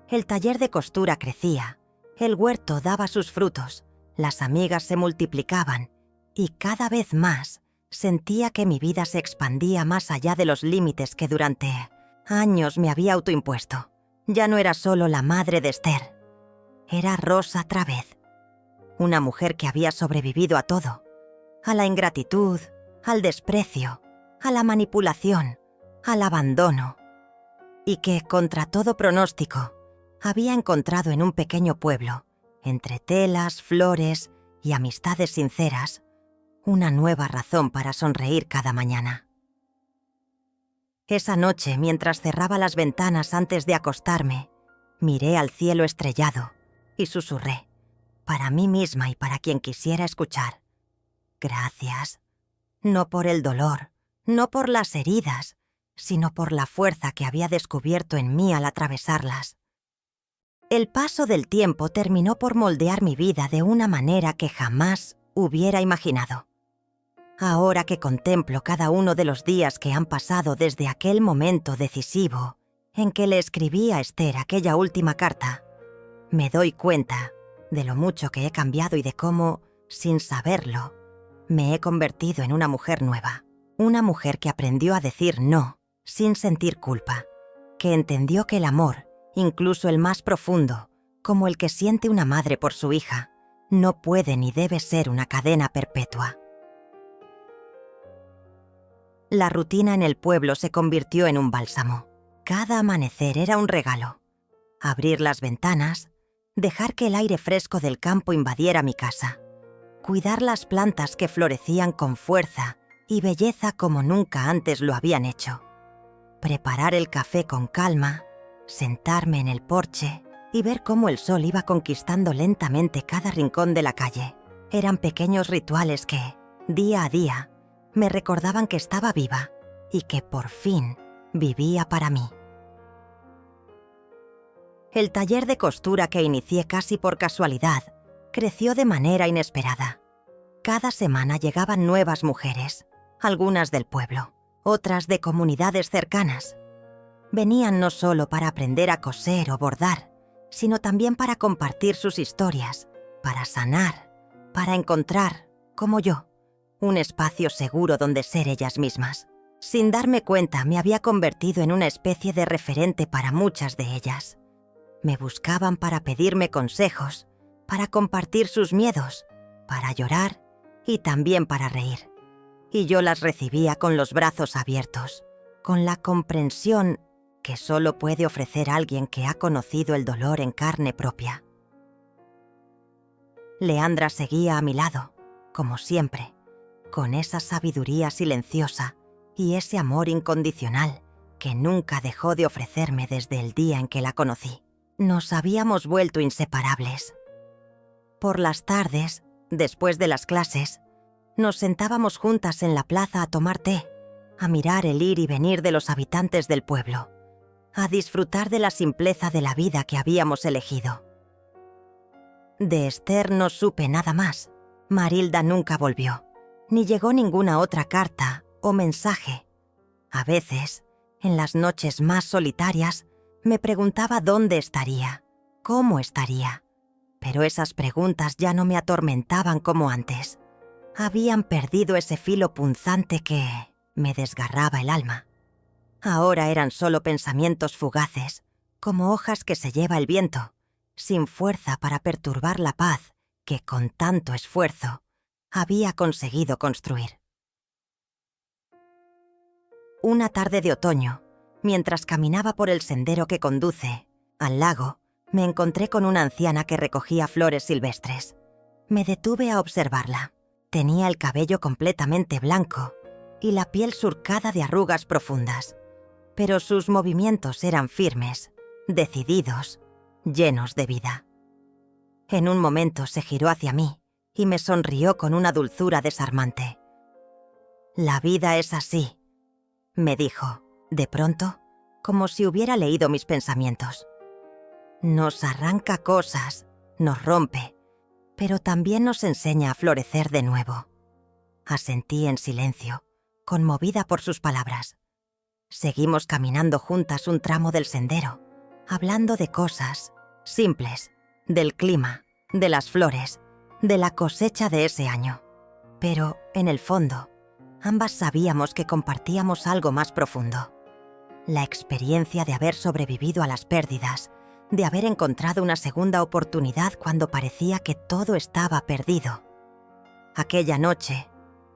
El taller de costura crecía, el huerto daba sus frutos, las amigas se multiplicaban y cada vez más sentía que mi vida se expandía más allá de los límites que durante años me había autoimpuesto. Ya no era solo la madre de Esther, era Rosa Travez, una mujer que había sobrevivido a todo, a la ingratitud, al desprecio, a la manipulación, al abandono, y que, contra todo pronóstico, había encontrado en un pequeño pueblo entre telas, flores y amistades sinceras, una nueva razón para sonreír cada mañana. Esa noche, mientras cerraba las ventanas antes de acostarme, miré al cielo estrellado y susurré, para mí misma y para quien quisiera escuchar: gracias, no por el dolor, no por las heridas, sino por la fuerza que había descubierto en mí al atravesarlas. El paso del tiempo terminó por moldear mi vida de una manera que jamás hubiera imaginado. Ahora que contemplo cada uno de los días que han pasado desde aquel momento decisivo en que le escribí a Esther aquella última carta, me doy cuenta de lo mucho que he cambiado y de cómo, sin saberlo, me he convertido en una mujer nueva. Una mujer que aprendió a decir no sin sentir culpa, que entendió que el amor, incluso el más profundo, como el que siente una madre por su hija, no puede ni debe ser una cadena perpetua. La rutina en el pueblo se convirtió en un bálsamo. Cada amanecer era un regalo. Abrir las ventanas, dejar que el aire fresco del campo invadiera mi casa, cuidar las plantas que florecían con fuerza y belleza como nunca antes lo habían hecho, preparar el café con calma, sentarme en el porche y ver cómo el sol iba conquistando lentamente cada rincón de la calle. Eran pequeños rituales que, día a día, me recordaban que estaba viva y que por fin vivía para mí. El taller de costura que inicié casi por casualidad creció de manera inesperada. Cada semana llegaban nuevas mujeres, algunas del pueblo, otras de comunidades cercanas. Venían no solo para aprender a coser o bordar, sino también para compartir sus historias, para sanar, para encontrar, como yo, un espacio seguro donde ser ellas mismas. Sin darme cuenta, me había convertido en una especie de referente para muchas de ellas. Me buscaban para pedirme consejos, para compartir sus miedos, para llorar y también para reír. Y yo las recibía con los brazos abiertos, con la comprensión que solo puede ofrecer alguien que ha conocido el dolor en carne propia. Leandra seguía a mi lado, como siempre, con esa sabiduría silenciosa y ese amor incondicional que nunca dejó de ofrecerme desde el día en que la conocí. Nos habíamos vuelto inseparables. Por las tardes, después de las clases, nos sentábamos juntas en la plaza a tomar té, a mirar el ir y venir de los habitantes del pueblo, a disfrutar de la simpleza de la vida que habíamos elegido. De Esther no supe nada más. Marilda nunca volvió, ni llegó ninguna otra carta o mensaje. A veces, en las noches más solitarias, me preguntaba dónde estaría, cómo estaría. Pero esas preguntas ya no me atormentaban como antes. Habían perdido ese filo punzante que me desgarraba el alma. Ahora eran solo pensamientos fugaces, como hojas que se lleva el viento, sin fuerza para perturbar la paz que con tanto esfuerzo había conseguido construir. Una tarde de otoño, mientras caminaba por el sendero que conduce al lago, me encontré con una anciana que recogía flores silvestres. Me detuve a observarla. Tenía el cabello completamente blanco y la piel surcada de arrugas profundas, pero sus movimientos eran firmes, decididos, llenos de vida. En un momento se giró hacia mí y me sonrió con una dulzura desarmante. «La vida es así», me dijo, de pronto, como si hubiera leído mis pensamientos. «Nos arranca cosas, nos rompe, pero también nos enseña a florecer de nuevo». Asentí en silencio, conmovida por sus palabras. Seguimos caminando juntas un tramo del sendero, hablando de cosas simples, del clima, de las flores, de la cosecha de ese año. Pero, en el fondo, ambas sabíamos que compartíamos algo más profundo. La experiencia de haber sobrevivido a las pérdidas, de haber encontrado una segunda oportunidad cuando parecía que todo estaba perdido. Aquella noche,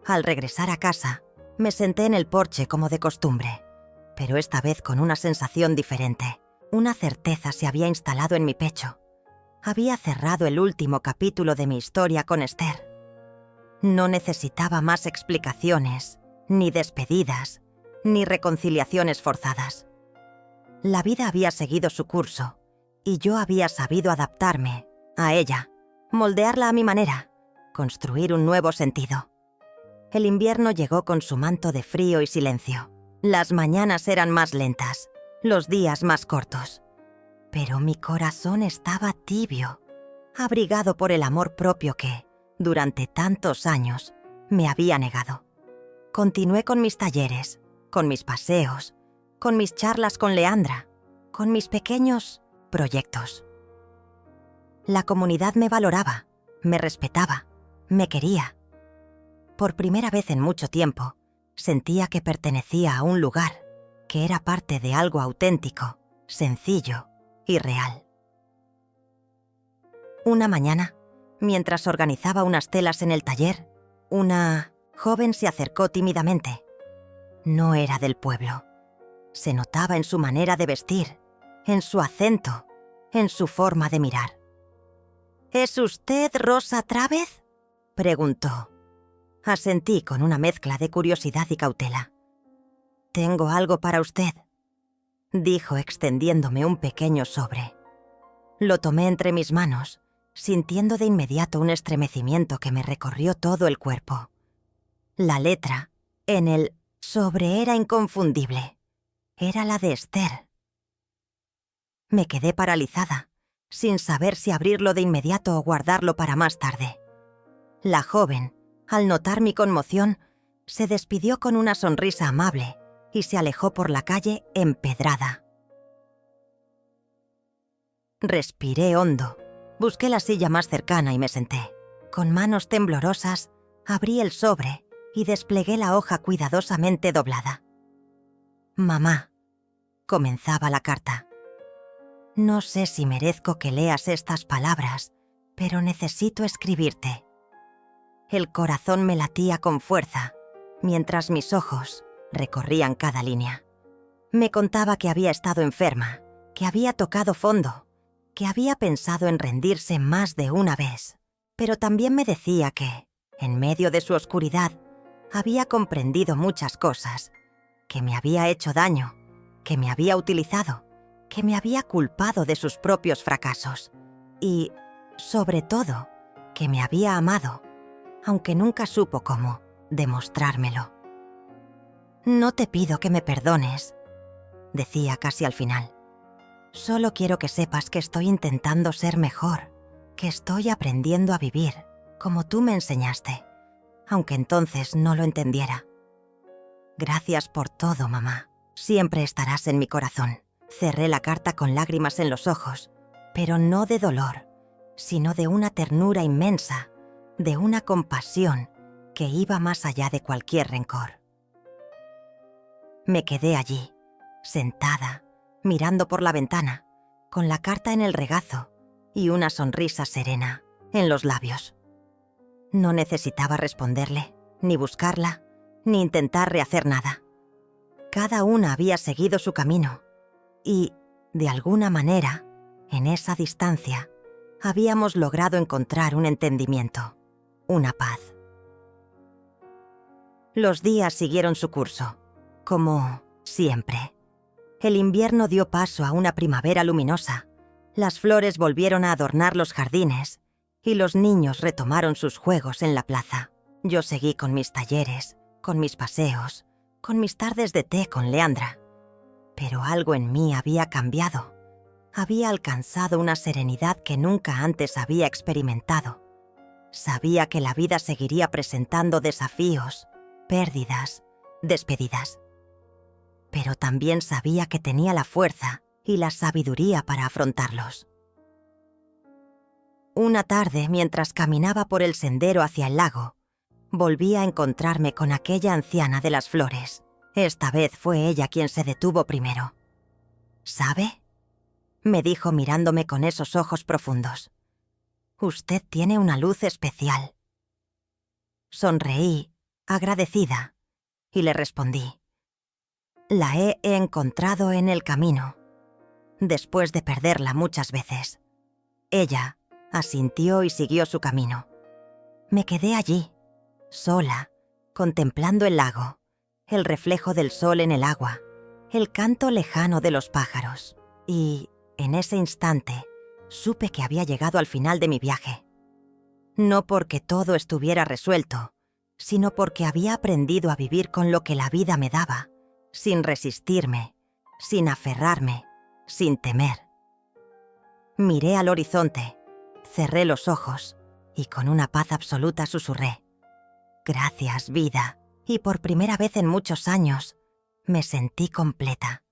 al regresar a casa, me senté en el porche como de costumbre, pero esta vez con una sensación diferente. Una certeza se había instalado en mi pecho. Había cerrado el último capítulo de mi historia con Esther. No necesitaba más explicaciones, ni despedidas, ni reconciliaciones forzadas. La vida había seguido su curso y yo había sabido adaptarme a ella, moldearla a mi manera, construir un nuevo sentido. El invierno llegó con su manto de frío y silencio. Las mañanas eran más lentas, los días más cortos. Pero mi corazón estaba tibio, abrigado por el amor propio que, durante tantos años, me había negado. Continué con mis talleres, con mis paseos, con mis charlas con Leandra, con mis pequeños proyectos. La comunidad me valoraba, me respetaba, me quería. Por primera vez en mucho tiempo, sentía que pertenecía a un lugar, que era parte de algo auténtico, sencillo y real. Una mañana, mientras organizaba unas telas en el taller, una joven se acercó tímidamente. No era del pueblo. Se notaba en su manera de vestir, en su acento, en su forma de mirar. «¿Es usted Rosa Trávez?», preguntó. Asentí con una mezcla de curiosidad y cautela. «Tengo algo para usted», dijo extendiéndome un pequeño sobre. Lo tomé entre mis manos, sintiendo de inmediato un estremecimiento que me recorrió todo el cuerpo. La letra en el sobre era inconfundible. Era la de Esther. Me quedé paralizada, sin saber si abrirlo de inmediato o guardarlo para más tarde. La joven, al notar mi conmoción, se despidió con una sonrisa amable y se alejó por la calle empedrada. Respiré hondo, busqué la silla más cercana y me senté. Con manos temblorosas, abrí el sobre y desplegué la hoja cuidadosamente doblada. «Mamá», comenzaba la carta. «No sé si merezco que leas estas palabras, pero necesito escribirte». El corazón me latía con fuerza, mientras mis ojos recorrían cada línea. Me contaba que había estado enferma, que había tocado fondo, que había pensado en rendirse más de una vez, pero también me decía que, en medio de su oscuridad, había comprendido muchas cosas, que me había hecho daño, que me había utilizado, que me había culpado de sus propios fracasos y, sobre todo, que me había amado, aunque nunca supo cómo demostrármelo. «No te pido que me perdones», decía casi al final. «Solo quiero que sepas que estoy intentando ser mejor, que estoy aprendiendo a vivir, como tú me enseñaste, aunque entonces no lo entendiera. Gracias por todo, mamá. Siempre estarás en mi corazón». Cerré la carta con lágrimas en los ojos, pero no de dolor, sino de una ternura inmensa, de una compasión que iba más allá de cualquier rencor. Me quedé allí, sentada, mirando por la ventana, con la carta en el regazo y una sonrisa serena en los labios. No necesitaba responderle, ni buscarla, ni intentar rehacer nada. Cada una había seguido su camino y, de alguna manera, en esa distancia, habíamos logrado encontrar un entendimiento, una paz. Los días siguieron su curso, como siempre. El invierno dio paso a una primavera luminosa, las flores volvieron a adornar los jardines y los niños retomaron sus juegos en la plaza. Yo seguí con mis talleres, con mis paseos, con mis tardes de té con Leandra. Pero algo en mí había cambiado. Había alcanzado una serenidad que nunca antes había experimentado. Sabía que la vida seguiría presentando desafíos, pérdidas, despedidas. Pero también sabía que tenía la fuerza y la sabiduría para afrontarlos. Una tarde, mientras caminaba por el sendero hacia el lago, volví a encontrarme con aquella anciana de las flores. Esta vez fue ella quien se detuvo primero. «¿Sabe?», me dijo mirándome con esos ojos profundos. «Usted tiene una luz especial». Sonreí, agradecida, y le respondí: «La he encontrado en el camino, después de perderla muchas veces». Ella Asintió y siguió su camino. Me quedé allí, sola, contemplando el lago, el reflejo del sol en el agua, el canto lejano de los pájaros. Y, en ese instante, supe que había llegado al final de mi viaje. No porque todo estuviera resuelto, sino porque había aprendido a vivir con lo que la vida me daba, sin resistirme, sin aferrarme, sin temer. Miré al horizonte, cerré los ojos y con una paz absoluta susurré: «Gracias, vida», y por primera vez en muchos años me sentí completa.